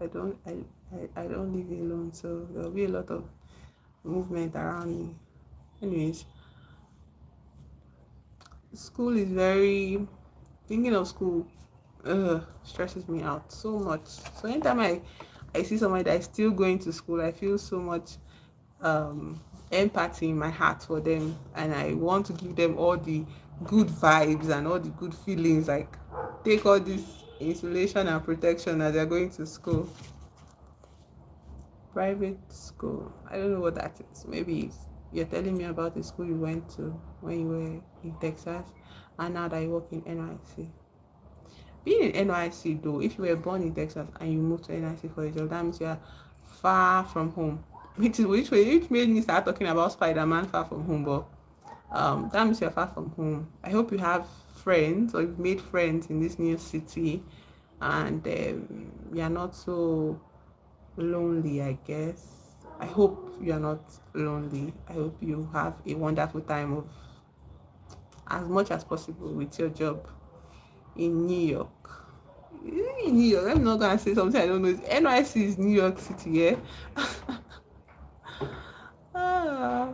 I don't I don't live alone, so there'll be a lot of movement around me. Anyways, school is very thinking of school stresses me out so much. So anytime I see somebody that is still going to school, I feel so much um empathy in my heart for them, and I want to give them all the good vibes and all the good feelings, like take all this insulation and protection as they're going to school. Private school. I don't know what that is. Maybe you're telling me about the school you went to when you were in Texas and now that you work in NYC. Being in NYC though, if you were born in Texas and you moved to NYC for a job, that means you are far from home. Which made me start talking about Spider-Man far from home, but that means you're far from home. I hope you have friends or you've made friends in this new city and you're not so lonely, I guess. I hope you are not lonely. I hope you have a wonderful time of as much as possible with your job in New York. In New York, I'm not gonna say something I don't know. NYC is New York City, yeah. ah,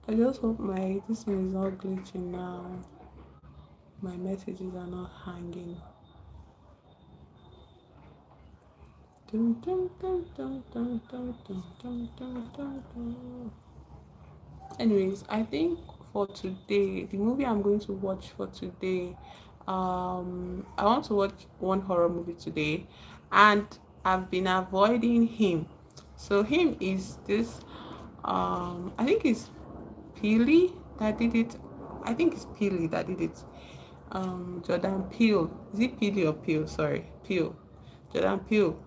I just hope my this thing is not glitching now. My messages are not hanging. Dun, dun, dun, dun, dun, dun, dun, dun, dun, dun, dun. Anyways, I think for today, the movie I'm going to watch for today, I want to watch one horror movie today, and I've been avoiding him. So him is this, I think it's Peely that did it. I think it's Peely that did it. Jordan Peele. Is it Peely or Peele? Sorry, Peele. Jordan Peele.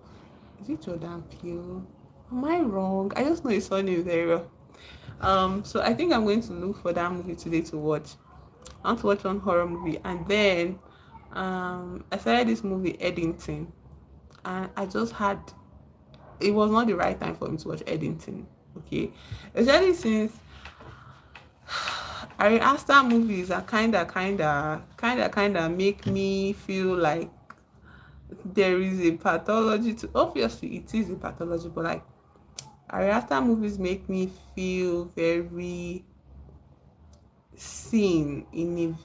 Is it Jordan Peele? Am I wrong? I just know his surname very well. So I think I'm going to look for that movie today to watch. I want to watch one horror movie, and then I started this movie Eddington, and I just had it was not the right time for me to watch Eddington. Okay, especially since Ari Aster movies are kinda make me feel like there is a pathology to. Obviously, it is a pathology, but like Ari Aster movies make me feel very seen in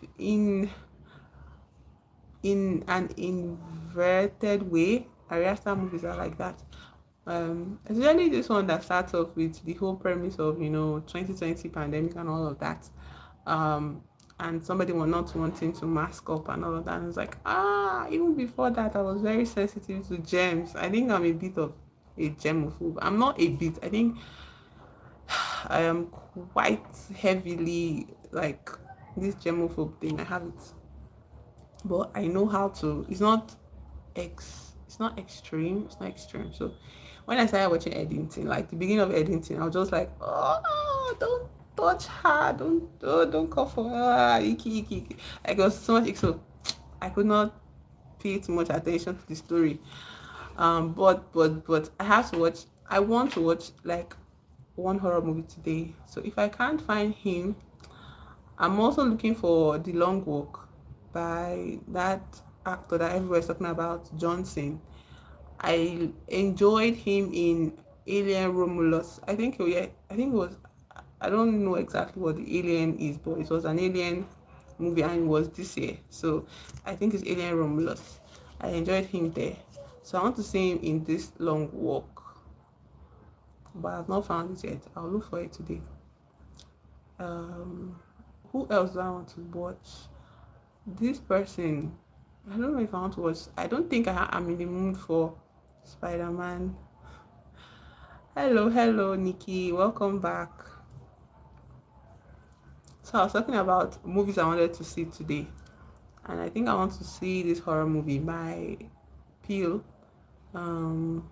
an inverted way. Ariasta movies are like that. Especially this one that starts off with the whole premise of 2020 pandemic and all of that. um and somebody was not wanting to mask up and all of that, and it's like, even before that I was very sensitive to germs. I think I'm a bit of a germaphobe. I'm not a bit, I think I am quite heavily like this germaphobe thing. I have it, but I know how to. It's not extreme. It's not extreme. So when I started watching editing, like the beginning of editing, I was just like, oh, don't touch her, don't cough for her, icky, icky, icky. Like it was so much. So I could not pay too much attention to the story. But I have to watch. I want to watch like one horror movie today. So if I can't find him, I'm also looking for The Long Walk by that actor that everybody's talking about, Johnson. I enjoyed him in Alien Romulus. I think it was. I don't know exactly what the alien is, but it was an alien movie and it was this year. So I think it's Alien Romulus. I enjoyed him there. So I want to see him in this Long Walk, but I've not found it yet. I'll look for it today. Um, who else do I want to watch? This person. I don't know if I want to watch. I don't think I'm in the mood for Spider-Man. Hello, hello, Nikki. Welcome back. So I was talking about movies I wanted to see today, and I think I want to see this horror movie by Peel. Um,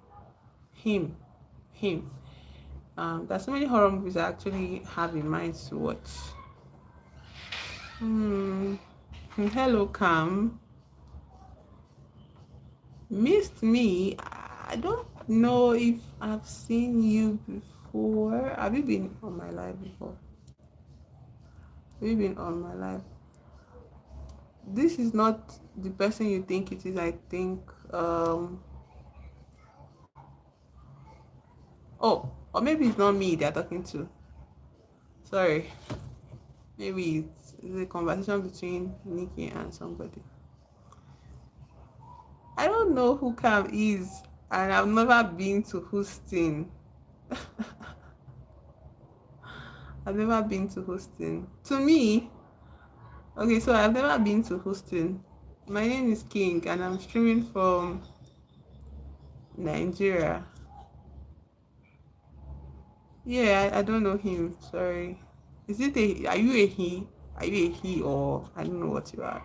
him, him. There's so many horror movies I actually have in mind to watch. Hmm. Hello, Cam. Missed me. I don't know if I've seen you before. Have you been on my live before? Have you been on my live? This is not the person you think it is. I think. Oh, or maybe it's not me they're talking to. Sorry. Maybe it's a conversation between Nikki and somebody. I don't know who Cam is, and I've never been to Houston. I've never been to Houston. To me, okay, so I've never been to Houston. My name is King, and I'm streaming from Nigeria. Yeah, I don't know him. Sorry. Is it a? Are you a he? Are you a he, or I don't know what you are?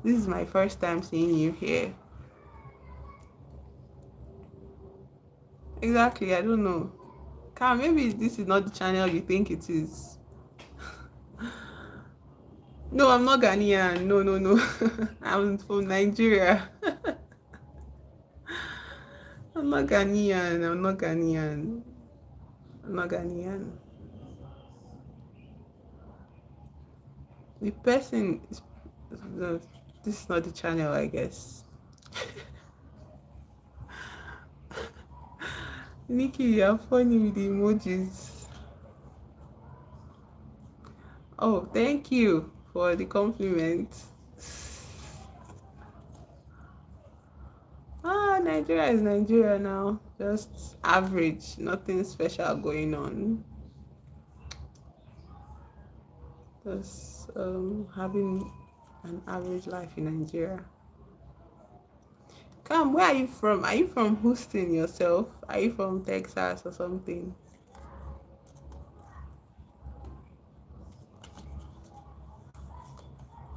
This is my first time seeing you here. Exactly. I don't know. Cam, maybe this is not the channel you think it is. No, I'm not Ghanaian. No, no, no. I'm from Nigeria. I'm not Ghanaian. I'm not Ghanaian. I'm not Ghanaian. The person is. No, this is not the channel, I guess. Nikki, you're funny with the emojis. Oh, thank you for the compliment. Nigeria is Nigeria now. Just average, nothing special going on. Just having an average life in Nigeria. Come, where are you from? Are you from Houston yourself? Are you from Texas or something?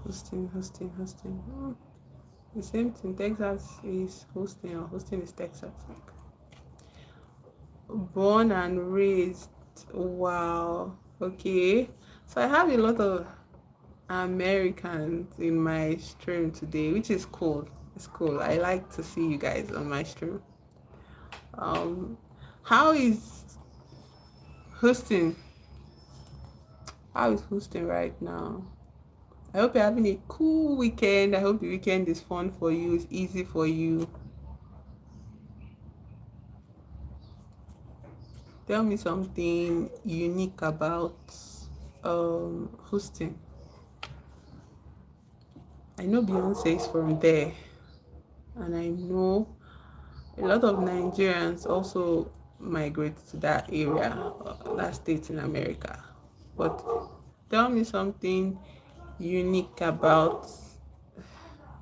Houston, Houston, Houston. The same thing. Texas is Houston, or Houston is Texas. Like, born and raised. Wow. Okay. So I have a lot of Americans in my stream today, which is cool. It's cool. I like to see you guys on my stream. Um, how is Houston? How is Houston right now? I hope you're having a cool weekend. I hope the weekend is fun for you. It's easy for you. Tell me something unique about Houston. I know Beyonce is from there, and I know A lot of Nigerians also migrate to that area, that state in America. But tell me something unique about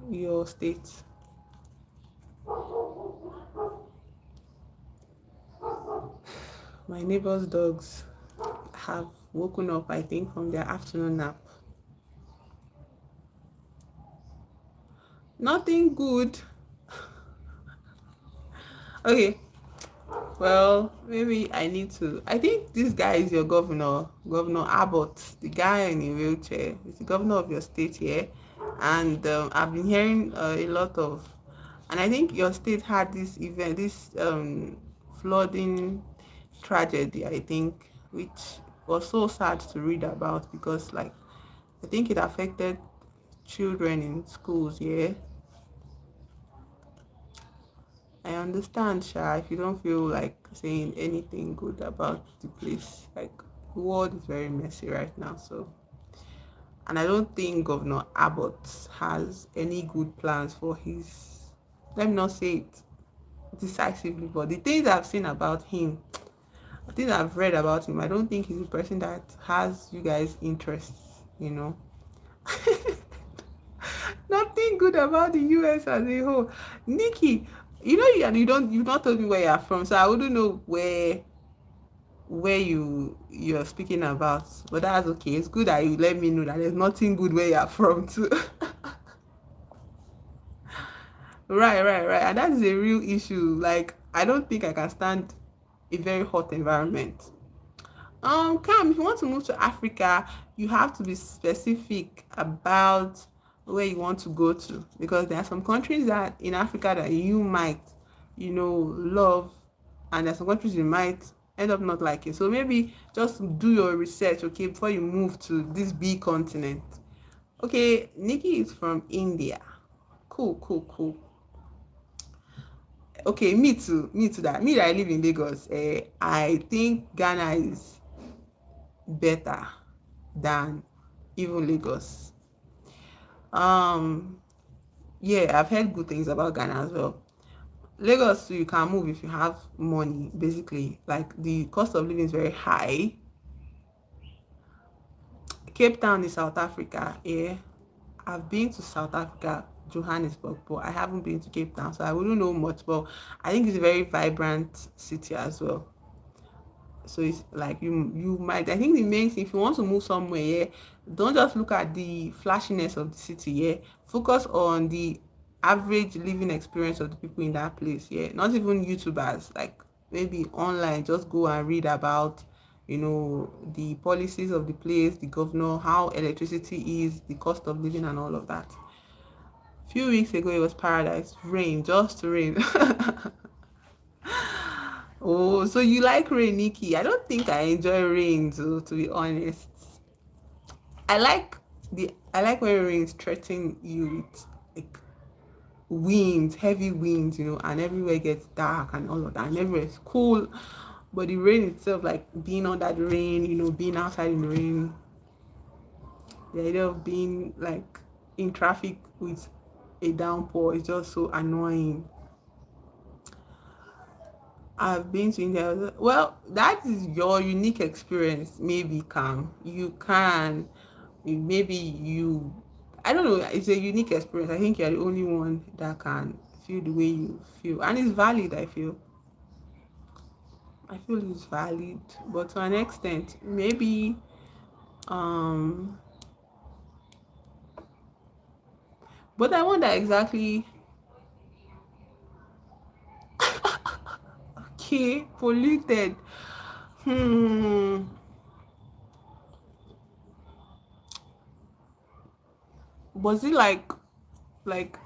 your state. My neighbor's dogs have woken up, I think, from their afternoon nap. Nothing good. Okay, well, maybe I need to. I think this guy is your governor, Governor Abbott, the guy in a wheelchair. He's the governor of your state here. And I've been hearing a lot of, and I think your state had this event, this flooding tragedy, I think, which was so sad to read about because, like, I think it affected children in schools, yeah. I understand, Sha, if you don't feel like saying anything good about the place. Like, the world is very messy right now, so. And I don't think Governor Abbott has any good plans for his, let me not say it decisively, but the things I've seen about him, the things I've read about him, I don't think he's a person that has you guys' interests, you know. Nothing good about the US as a whole. Nikki, you know, you've not told me where you're from, so I wouldn't know where you're speaking about. But that's okay. It's good that you let me know that there's nothing good where you're from too. Right. And that is a real issue. Like, I don't think I can stand a very hot environment. Cam, if you want to move to Africa, you have to be specific about where you want to go to because there are some countries that in Africa that you might, love, and there are some countries you might end up not liking. So maybe just do your research, okay, before you move to this big continent. Okay, Nikki is from India. Cool. Okay, me too. That I live in Lagos. I think Ghana is better than even Lagos. Um, yeah, I've heard good things about Ghana as well. Lagos, you can move if you have money, basically. Like, the cost of living is very high. Cape Town is South Africa. Yeah, I've been to South Africa, Johannesburg, but I haven't been to Cape Town, so I wouldn't know much. But I think it's a very vibrant city as well. So it's like you might, I think the main thing, if you want to move somewhere, yeah, don't just look at the flashiness of the city, yeah, focus on the average living experience of the people in that place, yeah, not even YouTubers, like maybe online, just go and read about, the policies of the place, the governor, how electricity is, the cost of living and all of that. Few weeks ago it was paradise, rain, just rain. Oh, so you like rain, Nikki? I don't think I enjoy rain, to be honest. I like when rain threaten you with like winds, heavy winds, and everywhere gets dark and all of that, and everywhere is cool. But the rain itself, like being on that rain, being outside in the rain, the idea of being like in traffic with a downpour is just so annoying. I've been to India. Well, that is your unique experience. Maybe Cam, you can, maybe you. I don't know. It's a unique experience. I think you're the only one that can feel the way you feel, and it's valid. I feel it's valid, but to an extent, maybe. Um, but I wonder exactly. Okay, polluted. Hmm. Was it like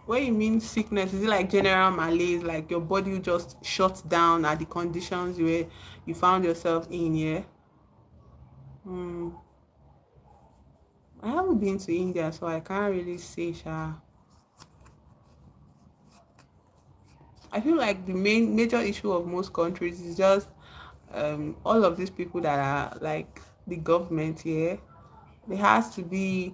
when you mean sickness, is it like general malaise, like your body just shuts down at the conditions where you found yourself in? Yeah. Hmm. I haven't been to India, so I can't really say, Sha. I feel like the main major issue of most countries is just all of these people that are like the government here. There has to be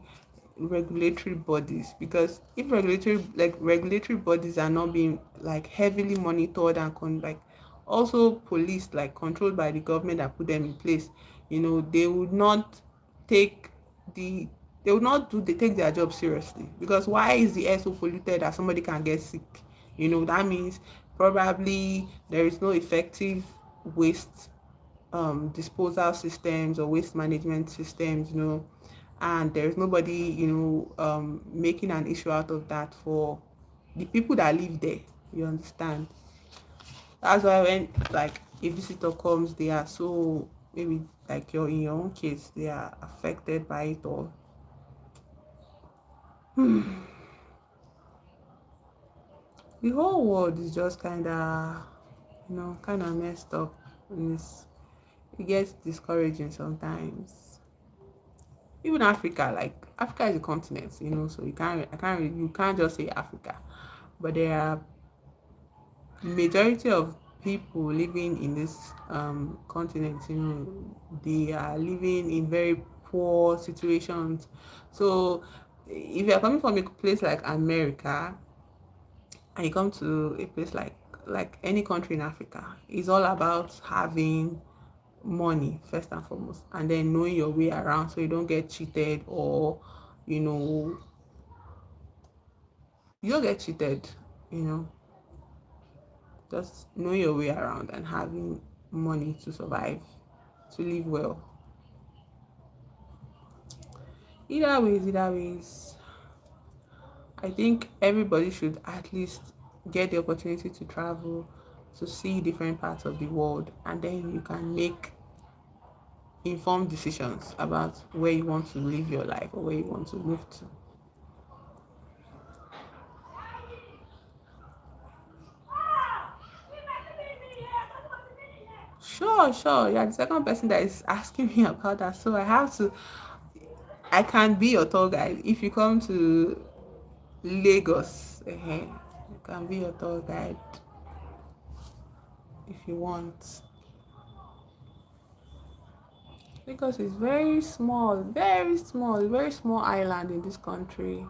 regulatory bodies, because if regulatory bodies are not being like heavily monitored and like also policed, like controlled by the government that put them in place, they would not take the they would not do they take their job seriously. Because why is the air so polluted that somebody can get sick? That means probably there is no effective waste disposal systems or waste management systems, and there's nobody, making an issue out of that for the people that live there. You understand? That's why when like a visitor comes, they are so, maybe like you're in your own case, they are affected by it all. The whole world is just kind of messed up, and it gets discouraging sometimes. Even Africa, like Africa is a continent, so you can't just say Africa, but there are majority of people living in this continent, they are living in very poor situations. So if you're coming from a place like America and you come to a place like any country in Africa, it's all about having money first and foremost, and then knowing your way around so you don't get cheated, or you know you don't get cheated, you know just know your way around and having money to survive, to live well. Either ways, I think everybody should at least get the opportunity to travel, to see different parts of the world, and then you can make informed decisions about where you want to live your life or where you want to move to. Sure. You're the second person that is asking me about that. So I can be your tour guide. If you come to Lagos, I can be your tour guide if you want. Lagos is very small island in this country.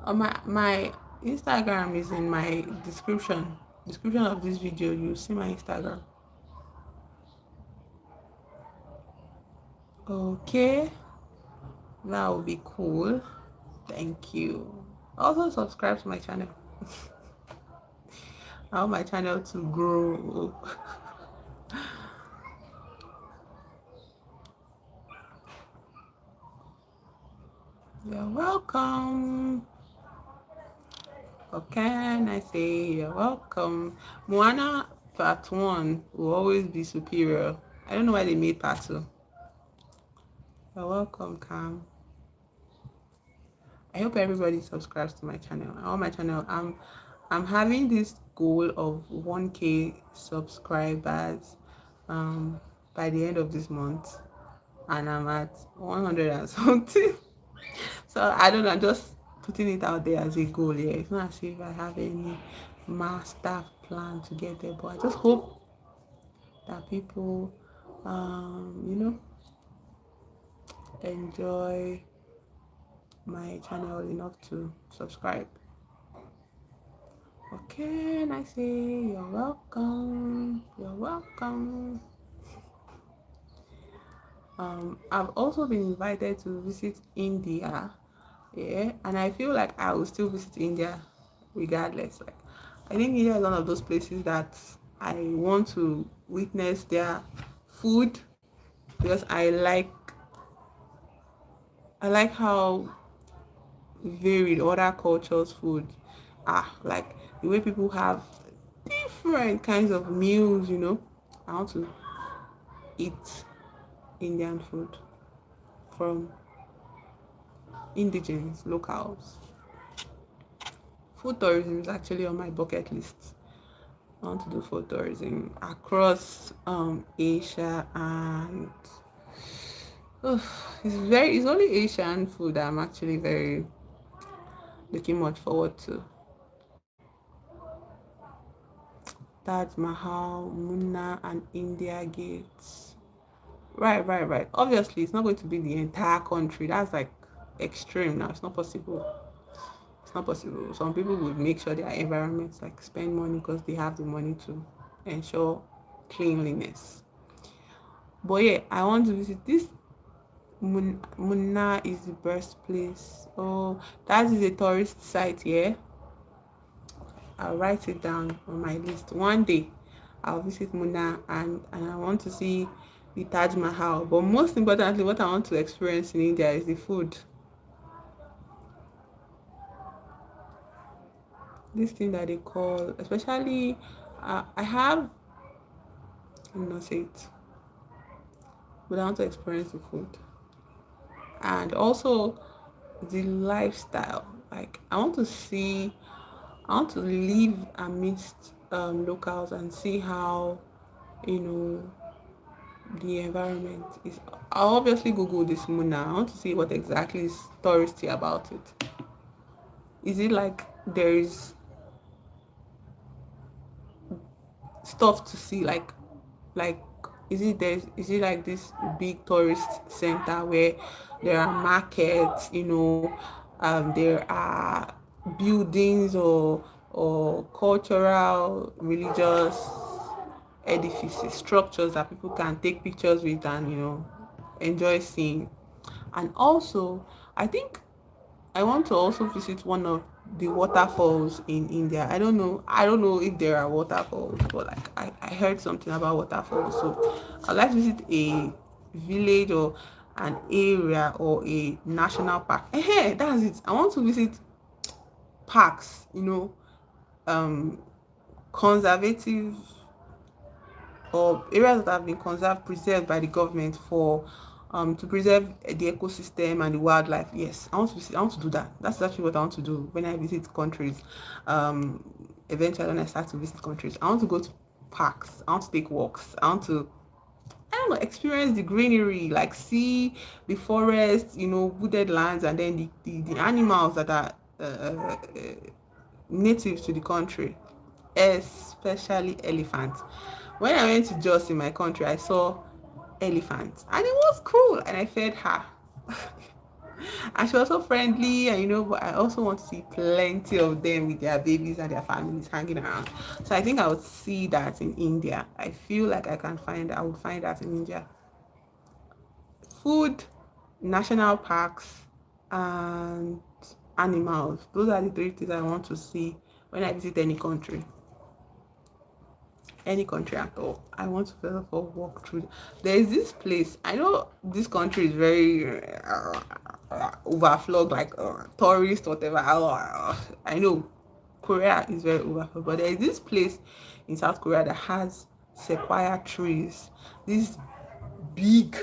My Instagram is in my description of this video. You see my Instagram. Okay, that would be cool. Thank you. Also subscribe to my channel. I want my channel to grow. You're welcome. Okay, I say you're welcome. Moana part 1 will always be superior. I don't know why they made part 2. You're welcome, Cam. I hope everybody subscribes to my channel. I want my channel. I'm having this goal of 1K subscribers by the end of this month, and I'm at 100 and something. So I don't know, I'm just putting it out there as a goal. Yeah, it's not as if I have any master plan to get there, but I just hope that people, enjoy my channel enough to subscribe. Okay, and I say you're welcome. You're welcome. I've also been invited to visit India. Yeah, and I feel like I will still visit India regardless. Like, I think India is one of those places that I want to witness their food, because I like how varied other cultures' food are. Like the way people have different kinds of meals. I want to eat Indian food from indigenous locals. Food tourism is actually on my bucket list. I want to do food tourism across Asia, and it's only Asian food that I'm actually very looking much forward to. Taj Mahal, Munna, and India Gates. Right. Obviously, it's not going to be the entire country. That's like extreme now. It's not possible. It's not possible. Some people would make sure their environments like spend money because they have the money to ensure cleanliness. But yeah, I want to visit this. Munna is the birthplace. Oh, that is a tourist site. Yeah, I'll write it down on my list. One day, I'll visit Munna, and I want to see the Taj Mahal. But most importantly, what I want to experience in India is the food. This thing that they call, especially, I have, I'm not say it, but I want to experience the food and also the lifestyle. Like I want to live amidst locals and see how you know the environment is. I'll obviously Google this moon now. I want to see what exactly is touristy about it. Is it like there is stuff to see like is it like this big tourist center where there are markets, there are buildings or cultural religious edifices, structures that people can take pictures with and enjoy seeing. And also I think I want to also visit one of the waterfalls in India. I don't know if there are waterfalls, but like I heard something about waterfalls. So I'd like to visit a village or an area or a national park. Hey, that's it. I want to visit parks, um conservative or areas that have been preserved by the government for to preserve the ecosystem and the wildlife. Yes, I want to do that. That's actually what I want to do when I visit countries. Eventually when I start to visit countries, I want to go to parks, I want to take walks, I want to, I don't know, experience the greenery, like see the forest, wooded lands, and then the animals that are native to the country, especially elephants. When I went to Jos in my country, I saw elephants and it was cool and I fed her. And she was so friendly, and but I also want to see plenty of them with their babies and their families hanging around. So I think I would see that in India. I feel like I would find that in India. Food, national parks, and animals. Those are the three things I want to see when I visit any country at all. I want to first of all walk through. There is this place. I know this country is very overflowed, like tourist, whatever. I know Korea is very overflowed, but there is this place in South Korea that has sequoia trees. These big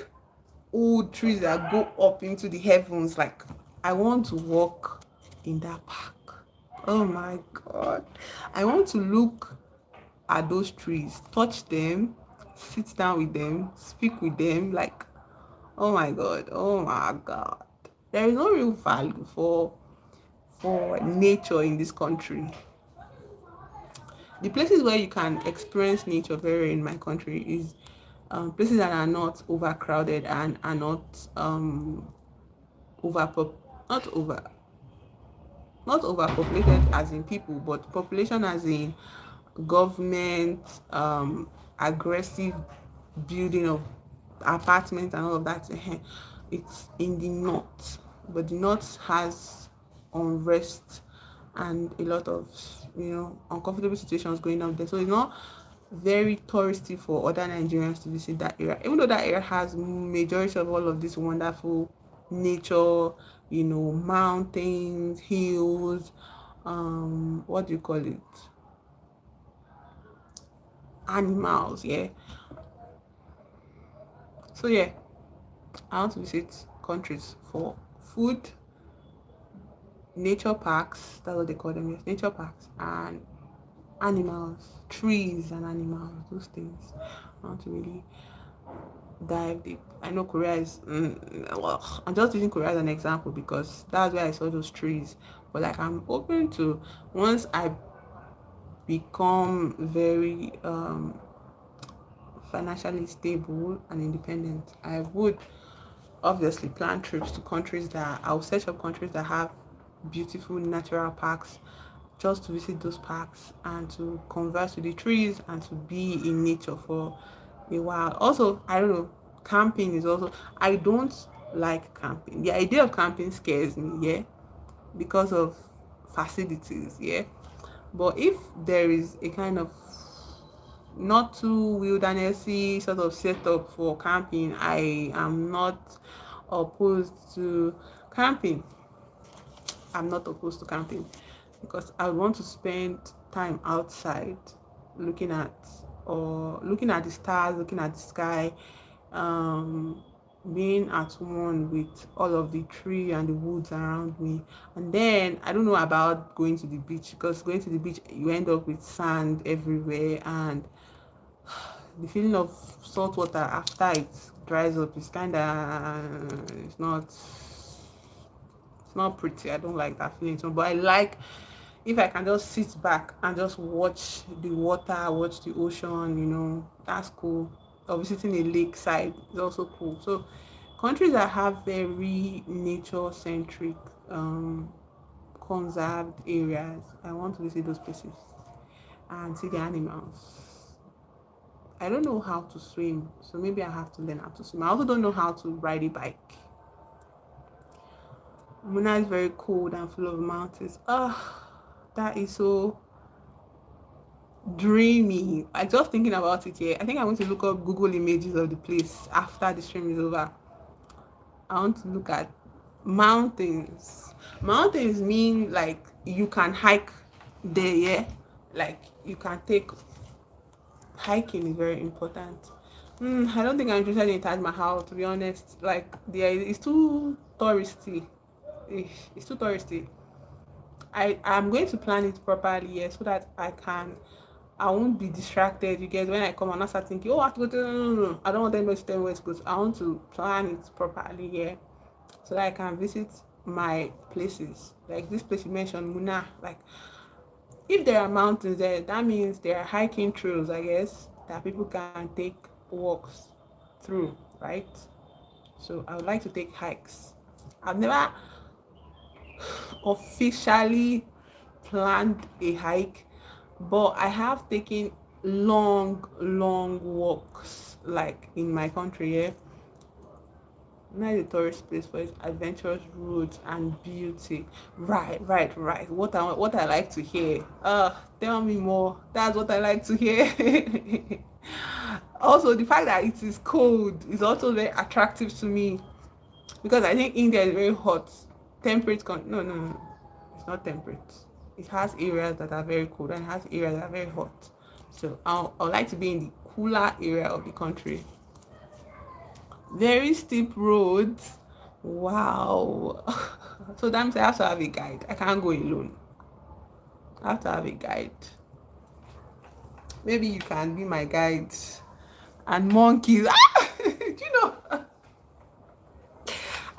old trees that go up into the heavens. Like I want to walk in that park. Oh my god. I want to look at those trees, touch them, sit down with them, speak with them. Like, oh my god. There is no real value for nature in this country. The places where you can experience nature very in my country is places that are not overcrowded and are not over not over not overpopulated as in people, but population as in government, aggressive building of apartments and all of that. It's in the north, but the north has unrest and a lot of uncomfortable situations going on there. So it's not very touristy for other Nigerians to visit that area, even though that area has majority of all of this wonderful nature, mountains, hills, what do you call it, animals. Yeah, so yeah, I want to visit countries for food, nature parks, that's what they call them, yes, nature parks, and animals, trees and animals, those things. I want to really dive deep. I know Korea is well, I'm just using Korea as an example because that's where I saw those trees. But like I'm open to, once I become very financially stable and independent, I would obviously plan trips to countries that I'll search up countries that have beautiful natural parks, just to visit those parks and to converse with the trees and to be in nature for a while. Also, I don't know, camping is also, I don't like camping. The idea of camping scares me, yeah, because of facilities, yeah. But if there is a kind of not too wildernessy sort of setup for camping, I am not opposed to camping. I'm not opposed to camping because I want to spend time outside looking at looking at the stars, looking at the sky, um, being at one with all of the tree and the woods around me. And then I don't know about going to the beach, because going to the beach you end up with sand everywhere, and the feeling of salt water after it dries up is kind of, it's not pretty. I don't like that feeling too, but I like if I can just sit back and just watch the water, watch the ocean, that's cool. Or visiting a lakeside is also cool. So countries that have very nature centric, conserved areas, I want to visit those places and see the animals. I don't know how to swim, so maybe I have to learn how to swim. I also don't know how to ride a bike. Muna is very cold and full of mountains. That is so dreamy. I just thinking about it here. I think I'm going to look up Google images of the place after the stream is over. I want to look at mountains. Mountains mean like you can hike there, yeah. Like you can take hiking is very important. I don't think I'm interested in Taj Mahal, to be honest. Like it's too touristy. It's too touristy. I'm going to plan it properly, yeah, so that I won't be distracted. You guys, when I come, I'm not start thinking, oh, I have to go to, no. I don't want anybody to tell me where to go to. I want to plan it properly, yeah, so that I can visit my places. Like this place you mentioned, Muna. Like, if there are mountains there, that means there are hiking trails, I guess, that people can take walks through, right? So I would like to take hikes. I've never officially planned a hike, but I have taken long walks, like in my country, yeah. Not a tourist place for its adventurous roads and beauty. Right. What I like to hear. Tell me more. That's what I like to hear. Also, the fact that it is cold is also very attractive to me, because I think India is very hot. No. It's not temperate. It has areas that are very cold and it has areas that are very hot. So I would like to be in the cooler area of the country. Very steep roads. Wow. So that means I have to have a guide. I can't go alone. I have to have a guide. Maybe you can be my guide. And monkeys. Do you know?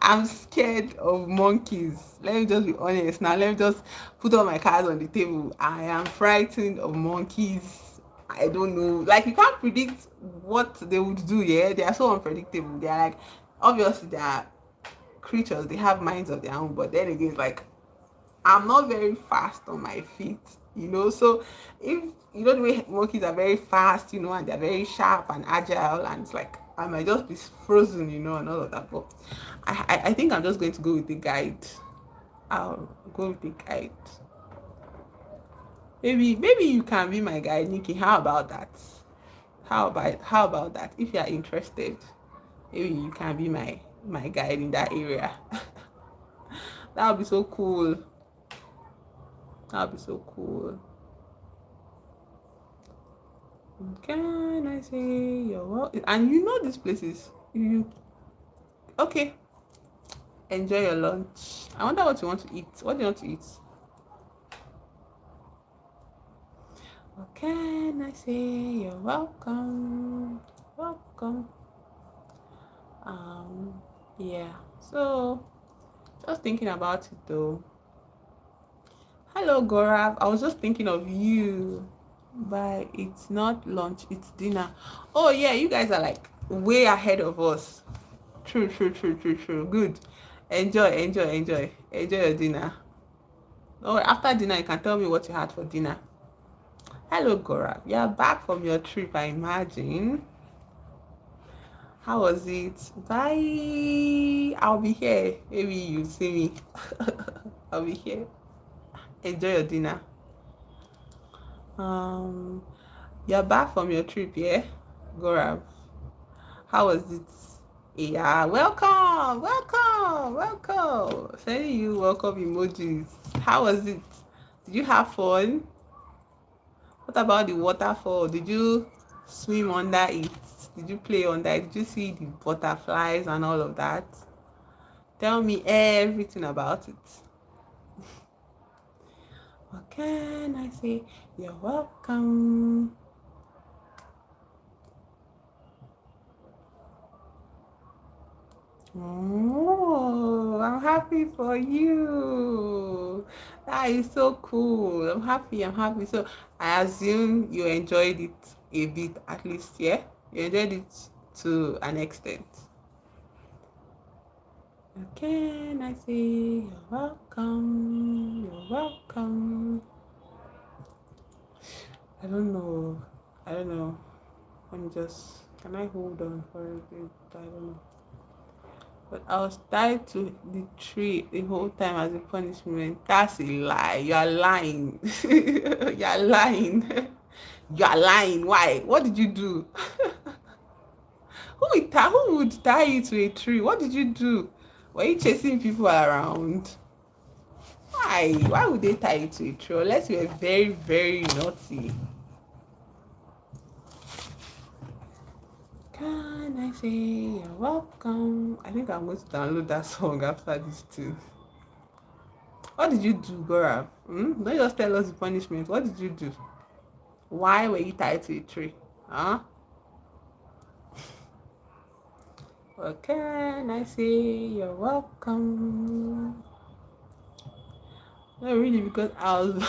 I'm scared of monkeys. Let me just be honest. Now, let me just put all my cards on the table. I am frightened of monkeys. I don't know. Like, you can't predict what they would do, yeah? They are so unpredictable. They are like, obviously, they are creatures. They have minds of their own. But then again, it's like, I'm not very fast on my feet, So if you know the way monkeys are very fast, and they're very sharp and agile, and it's like I might just be frozen, and all of that. But I think I'm just going to go with the guide. I'll go with the guide. Maybe you can be my guide, Nikki. How about that? How about that? If you are interested, maybe you can be my guide in that area. That would be so cool. That would be so cool. Can I say you're welcome? And these places. You okay? Enjoy your lunch. I wonder what you want to eat. What do you want to eat? What can I say? You're welcome. Welcome. Yeah. So, just thinking about it though. Hello, Gaurav. I was just thinking of you. But it's not lunch, it's dinner. Oh yeah, you guys are like way ahead of us. True, true, true, true, true. Good. Enjoy, enjoy, enjoy. Enjoy your dinner. Oh, after dinner, you can tell me what you had for dinner. Hello, Gora. You're back from your trip, I imagine. How was it? Bye. I'll be here. Maybe you see me. I'll be here. Enjoy your dinner. Um, you're back from your trip, yeah, Gora? How was it? Yeah, welcome, welcome, welcome. Sending you welcome emojis. How was it? Did you have fun? What about the waterfall? Did you swim under it? Did you play under it? Did you see the butterflies and all of that? Tell me everything about it. What can I say? You're welcome. Oh, I'm happy for you. That is so cool. I'm happy. I'm happy. So I assume you enjoyed it a bit, at least, yeah? You enjoyed it to an extent. Okay, and I say you're welcome. You're welcome. I don't know. I don't know. Let me just. Can I hold on for a bit? I don't know. But I was tied to the tree the whole time as a punishment. That's a lie. You are lying. You are lying. You are lying. Why? What did you do? Who would tie you to a tree? What did you do? Were you chasing people around? Why? Why would they tie you to a tree? Unless you were very, very naughty. Can I say you're welcome? I think I'm going to download that song after this too. What did you do, Gora? Don't just tell us the punishment. What did you do? Why were you tied to a tree? Huh? What can I say? You're welcome. No, really, because I was.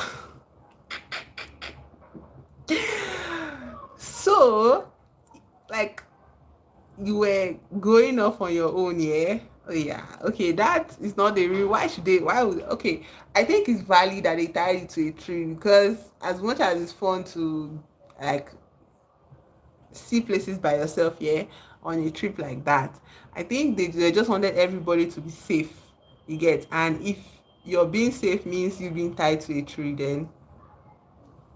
So, like, you were going off on your own, yeah? Oh, yeah. Okay, that is not the real. Why should they? Why would? Okay, I think it's valid that they tied you to a tree because as much as it's fun to like see places by yourself, yeah, on a trip like that, I think they just wanted everybody to be safe. You get, and if your being safe means you being tied to a tree, then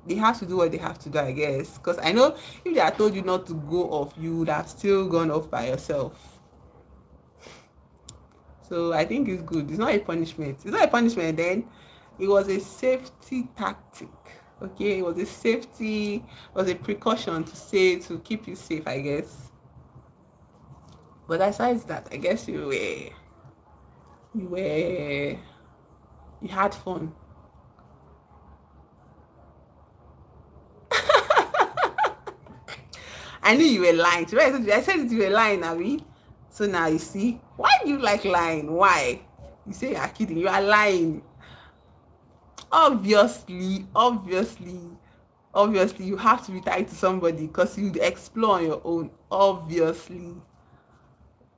they have to do what they have to do, I guess. Because I know if they had told you not to go off, you would have still gone off by yourself. So I think it's good. It's not a punishment. It's not a punishment then. It was a safety tactic. Okay, it was a safety, it was a precaution to say to keep you safe, I guess. But besides that, I guess you you had fun. I knew you were lying. I said it, you were lying, Abby. So now you see, why do you like lying? Why? You say you're kidding, you are lying. Obviously, you have to be tied to somebody because you explore on your own. Obviously.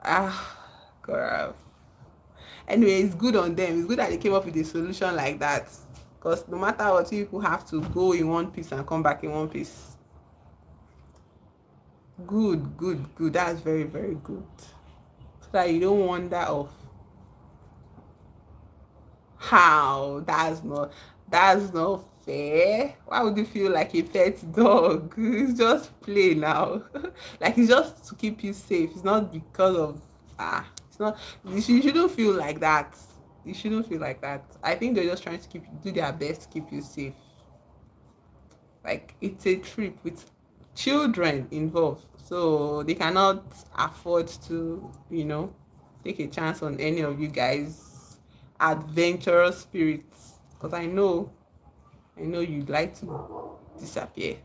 Ah, girl. Anyway, it's good on them. It's good that they came up with a solution like that. Because no matter what, people have to go in one piece and come back in one piece. Good, good, good. That's very, very good. So that you don't wander off. How? That's not fair. Why would you feel like a pet dog? It's just play now. Like it's just to keep you safe. It's not because of it's not you shouldn't feel like that. You shouldn't feel like that. I think they're just trying to do their best to keep you safe. Like it's a trip with children involved. So they cannot afford to, take a chance on any of you guys adventurous spirits because I know you'd like to disappear.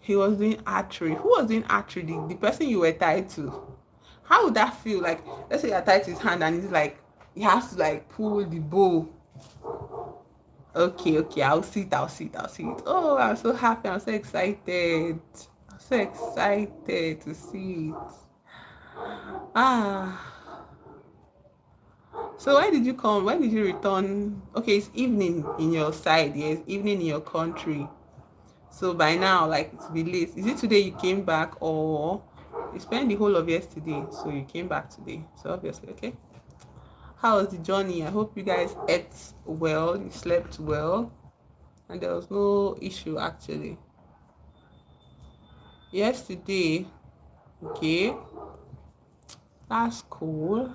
He was doing archery. Who was doing archery? The person you were tied to. How would that feel? Like, let's say you're tied to his hand and he's like, he has to like pull the bow. Okay, I'll see it. Oh, I'm so happy. I'm so excited. I'm so excited to see it. Ah, so when did you come? When did you return? Okay, it's evening in your side. Yes, evening in your country. So by now, like it's be late. Is it today you came back, or you spent the whole of yesterday? So you came back today. So obviously, okay. How was the journey? I hope you guys ate well, you slept well, and there was no issue actually. Yesterday, okay, that's cool.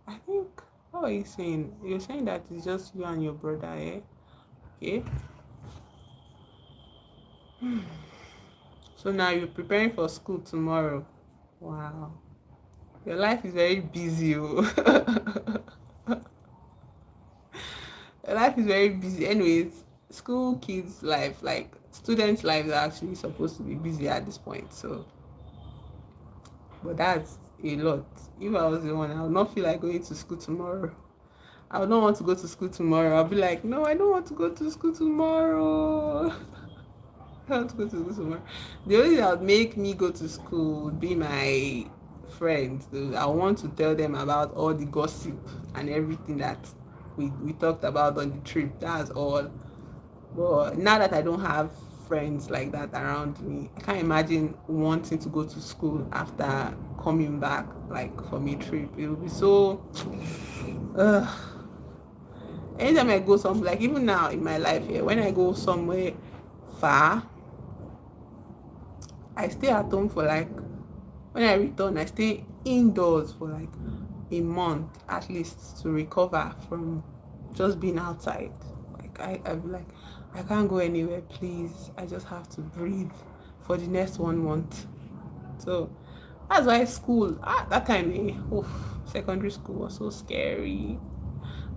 I think, what are you saying? You're saying that it's just you and your brother, eh? Okay. So now you're preparing for school tomorrow. Wow. Your life is very busy. Oh. Your life is very busy. Anyways, school kids' life, like students' lives are actually supposed to be busy at this point. So, but that's a lot. If I was the one, I would not feel like going to school tomorrow. I would not want to go to school tomorrow. I'll be like, no, I don't want to go to school tomorrow. I want to go to school tomorrow. The only thing that would make me go to school would be my friends. I want to tell them about all the gossip and everything that we talked about on the trip. That's all. But now that I don't have friends like that around me, I can't imagine wanting to go to school after coming back, like from a trip. It will be so. Uh, Anytime I go somewhere, like even now in my life here, when I go somewhere far, I stay at home for like, when I return, I stay indoors for like a month at least to recover from just being outside. Like I be like, I can't go anywhere, please. I just have to breathe for the next 1 month. So that's why school that time, oof, secondary school was so scary.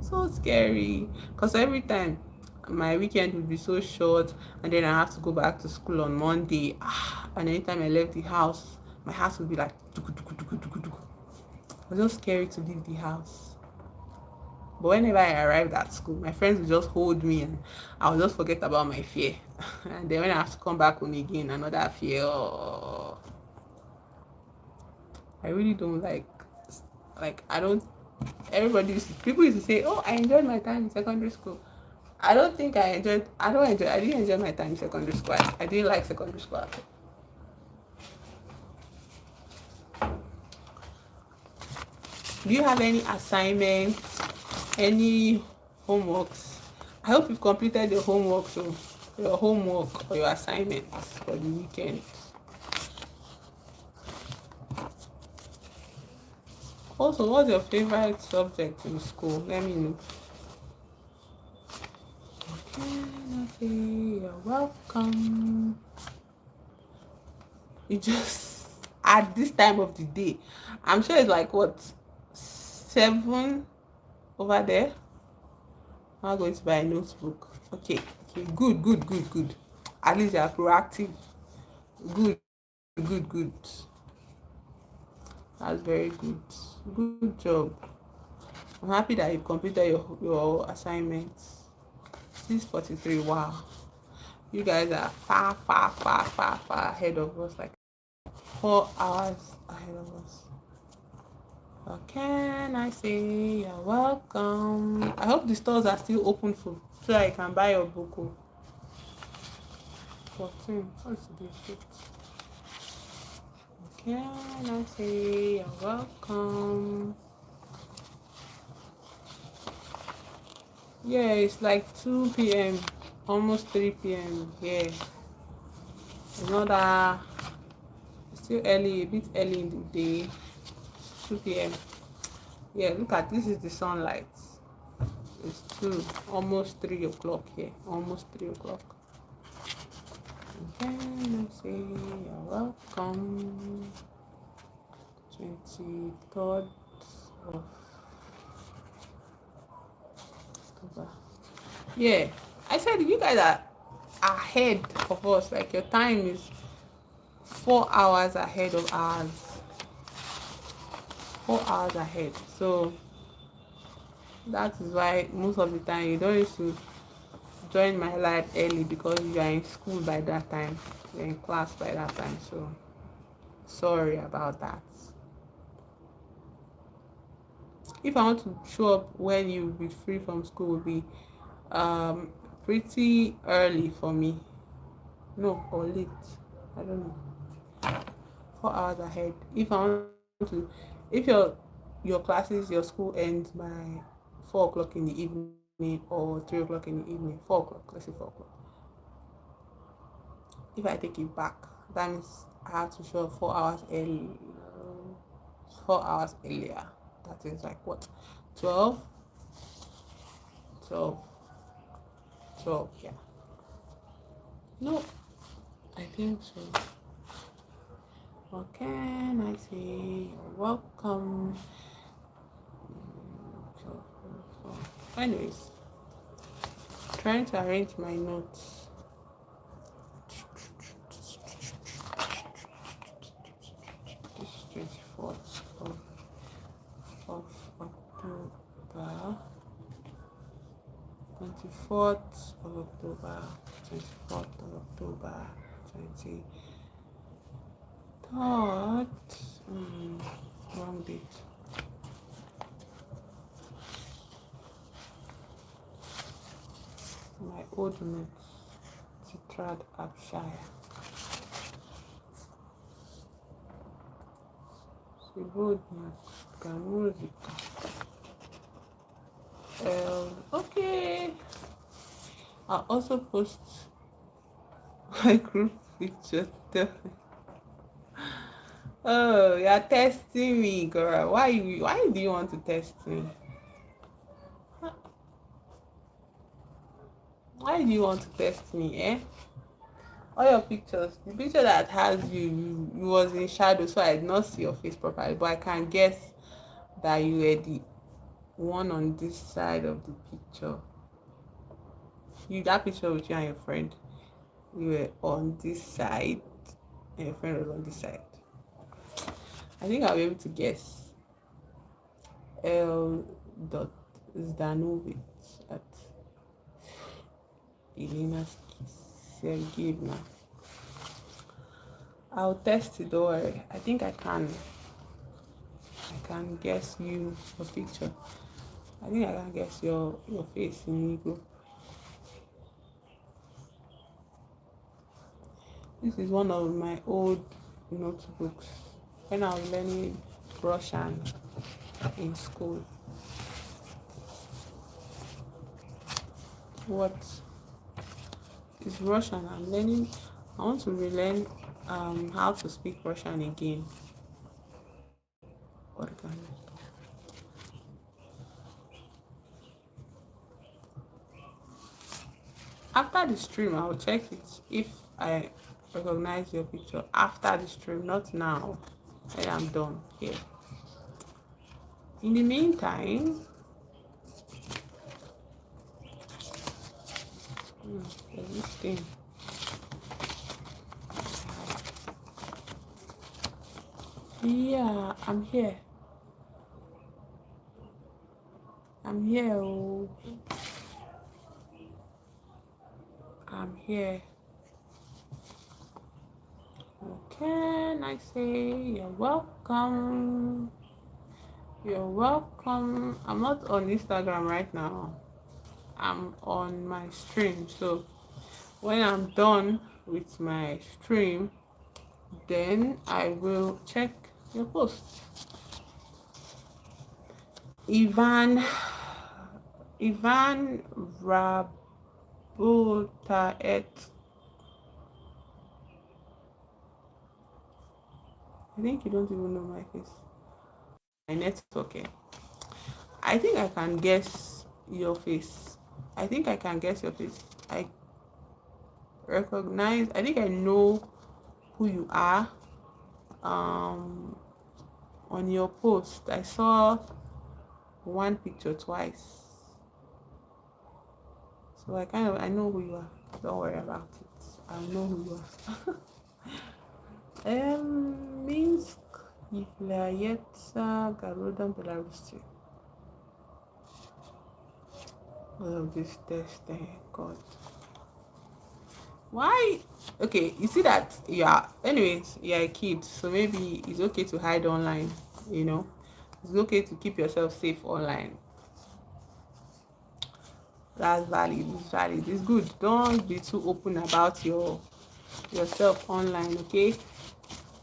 So scary. Because every time my weekend would be so short, and then I have to go back to school on Monday. And anytime I left the house, my house would be like tuku, tuku, tuku, tuku, tuku. It was just scary to leave the house. But whenever I arrived at school, my friends would just hold me and I would just forget about my fear. And then when I have to come back home again, another fear. Oh, I really don't like I don't everybody people used to say, oh, I enjoyed my time in secondary school. I didn't enjoy my time in secondary school. I didn't like secondary school. Do you have any assignments, any homeworks? I hope you've completed your homework, so your homework or your assignments for the weekend. Also, what's your favorite subject in school? Let me know. Okay, you're welcome. You just at this time of the day, I'm sure it's like what, 7 over there. I'm not going to buy a notebook. Okay, okay, good, good, good, good. At least you are proactive. Good, good, good. That's very good. Good job. I'm happy that you completed your assignments. 6:43. Wow. You guys are far, far, far, far, far ahead of us. Like 4 hours ahead of us. What can I say? You're welcome. I hope the stores are still open for so I can buy your book. 14. What's the date? What can I say? You're welcome. Yeah, it's like 2 p.m. Almost 3 p.m. Yeah. It's not that, it's still early, a bit early in the day. 2 p.m. Yeah, look at this is the sunlight. It's 2, almost 3 o'clock here. Almost 3 o'clock. Okay, let's see. You're welcome. 23rd of October. Yeah, I said you guys are ahead of us. Like your time is 4 hours ahead of ours. 4 hours ahead. So that is why most of the time you don't used to join my life early because you are in school by that time. You're in class by that time. So Sorry about that. If I want to show up when you'll be free from school, will be um pretty early for me. No, or late. I don't know. 4 hours ahead. If I want to, if your classes, your school ends by 4 o'clock in the evening or 3 o'clock in the evening, 4 o'clock. Let's say 4 o'clock. If I take it back, that means I have to show up 4 hours early. 4 hours earlier. That is like what? 12? 12. 12, yeah. No, I think so. What can I say? You're welcome. So, anyways, trying to arrange my notes. This 24th of October. 24th of October. 24th of October. 23rd. Wrong date. My old notes. Titrad Abshire. Сегодня музыка. Okay. I'll also post my group picture. Oh, you're testing me, girl. Why do you want to test me? Why do you want to test me, eh? All your pictures, the picture that has you was in shadow, so I did not see your face properly, but I can guess that you were the one on this side of the picture. That picture with you and your friend, you were on this side and your friend was on this side. I think I'll be able to guess. L. Zdanovic at Elena Sergeyevna. I'll test it, don't worry. I think I can guess your picture. I think I can guess your face in Igbo. This is one of my old notebooks when I was learning Russian in school. What is Russian? I'm learning. I want to relearn how to speak Russian again. After the stream, I'll check it if I recognize your picture. After the stream, not now. I am done here. In the meantime, this thing. Yeah, I'm here. I'm here. Oh. I'm here. What can I say? You're welcome. You're welcome. I'm not on Instagram right now. I'm on my stream. So when I'm done with my stream, then I will check your post. Ivan Rabotaet. I think you don't even know my face. My network. I think I can guess your face. I think I can guess your face. I think I know who you are. On your post, I saw one picture twice. So I know who you are. Don't worry about it. I know who you are. Minsk является городом Беларуси. All of this testing, God. Why? Okay, you see that, yeah. Anyways, you're a kid, so maybe it's okay to hide online. You know, it's okay to keep yourself safe online. That's valid. It's valid. It's good. Don't be too open about yourself online. Okay,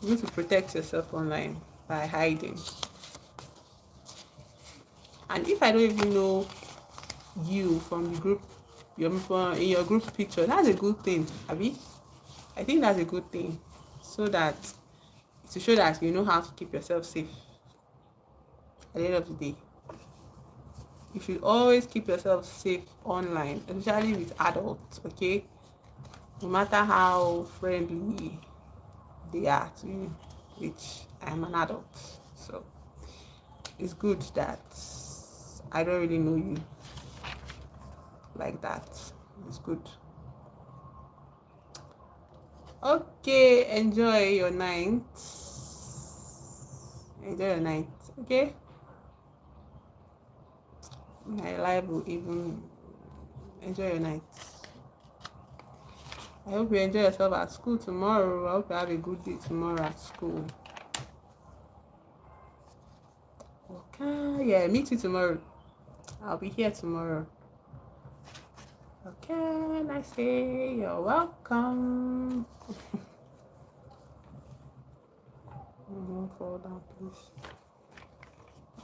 you need to protect yourself online by hiding. And if I don't even know you from the group, in your group picture, that's a good thing, Abby. I think that's a good thing, so that to show that you know how to keep yourself safe at the end of the day. You should always keep yourself safe online, especially with adults, okay? No matter how friendly they are to you, which I'm an adult. So it's good that I don't really know you like that. It's good. Okay, enjoy your night. Enjoy your night, okay? My life will even enjoy your night. I hope you enjoy yourself at school tomorrow. I hope you have a good day tomorrow at school. Okay, yeah, meet you tomorrow. I'll be here tomorrow. Okay, and I say you're welcome. Don't fall down, please.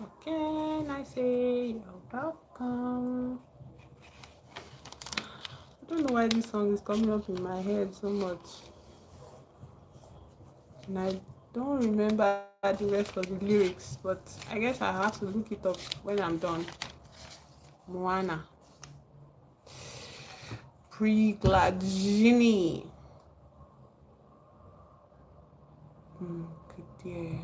Okay, and I say you're welcome. I don't know why this song is coming up in my head so much. And I don't remember the rest of the lyrics, but I guess I have to look it up when I'm done. Moana. Pre-Glagini. Good dear.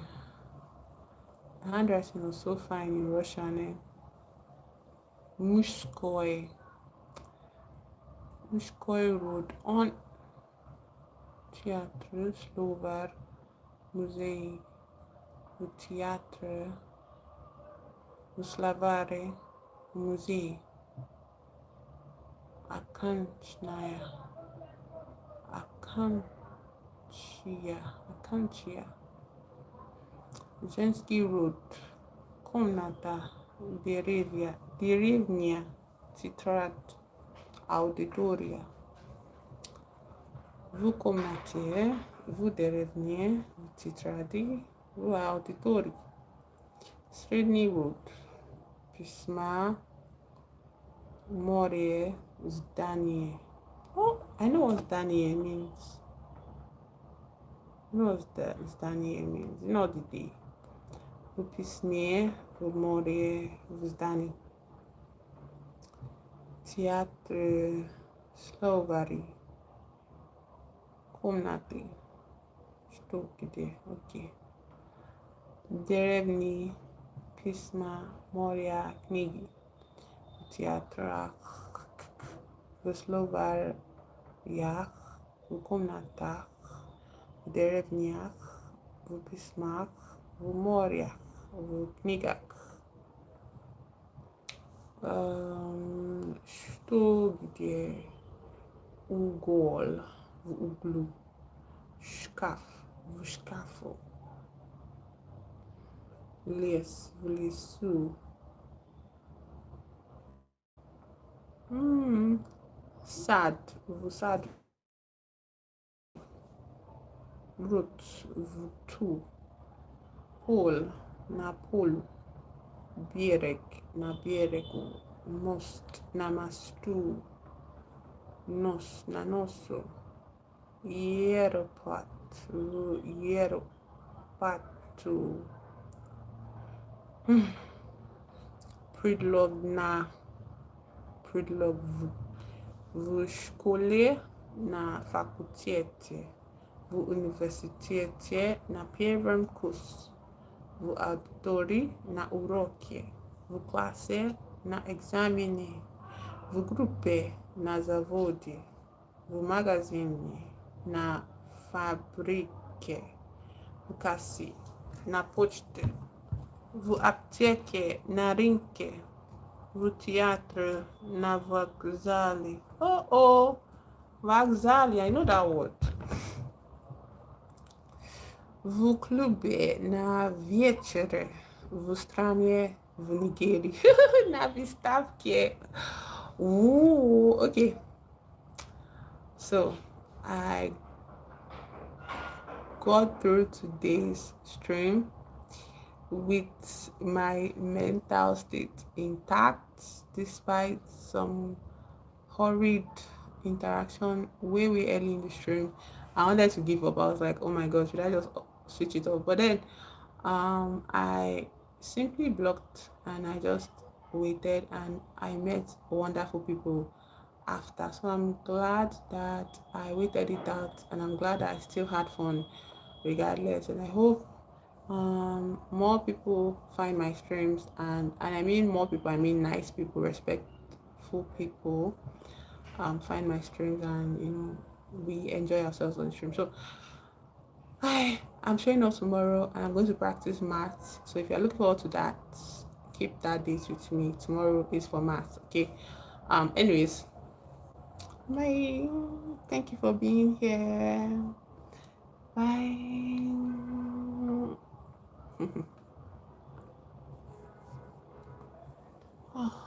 The handwriting was so fine in Russian. Mushkoy. Mushkoy Road on Teatr Slovar Muzei u Teatr u Slavare Muzei Akanchaya Akanchia Zensky Road Komnata Derevnia Titrat Auditoria. Vous комнате, vous деревне, в тетради, в аудитории. Средний Road. Письма, море, здание. Oh, I know what здание means. I know what здание means. Not the day. В письме, в море, в здании. Театр Словари. Комнаты. Что, где? Окей. Деревни, письма, моря, книги. В театрах, в словарях, в комнатах, в деревнях, в письмах, в морях, в книгах. Что, где? Угол, в углу. Шкаф, в шкафу. Лес, в лесу. Сад, в саду. Рут, в ту. Пол, на полу. Берег, на берегу. Мост, на мосту. Нос, на носу. Аэропорт, в аэропорту. Предлог в школе, на факультете, в университете, на первом курсе, в аудитории, на уроке, в классе, на экзамене, в группе, на заводе, в магазине, на фабрике, в кассе, на почте, в аптеке, на рынке, в театре, на вокзале. Oh, Vexali, I know that word. W klubie na wieczór w stanie w Nigerii na wystawkę. Ooh, okay. So I got through today's stream with my mental state intact despite some horrid interaction way early in the stream. I wanted to give up. I was like, oh my god, should I just switch it off? But then I simply blocked and I just waited and I met wonderful people after. So I'm glad that I waited it out and I'm glad I still had fun regardless. And I hope more people find my streams, and I mean more people, I mean nice people, respectful people find my streams, and we enjoy ourselves on the stream. So I'm showing up tomorrow and I'm going to practice maths. So if you're looking forward to that, keep that date with me. Tomorrow is for maths. Okay. Anyways, bye. Thank you for being here. Bye. Oh.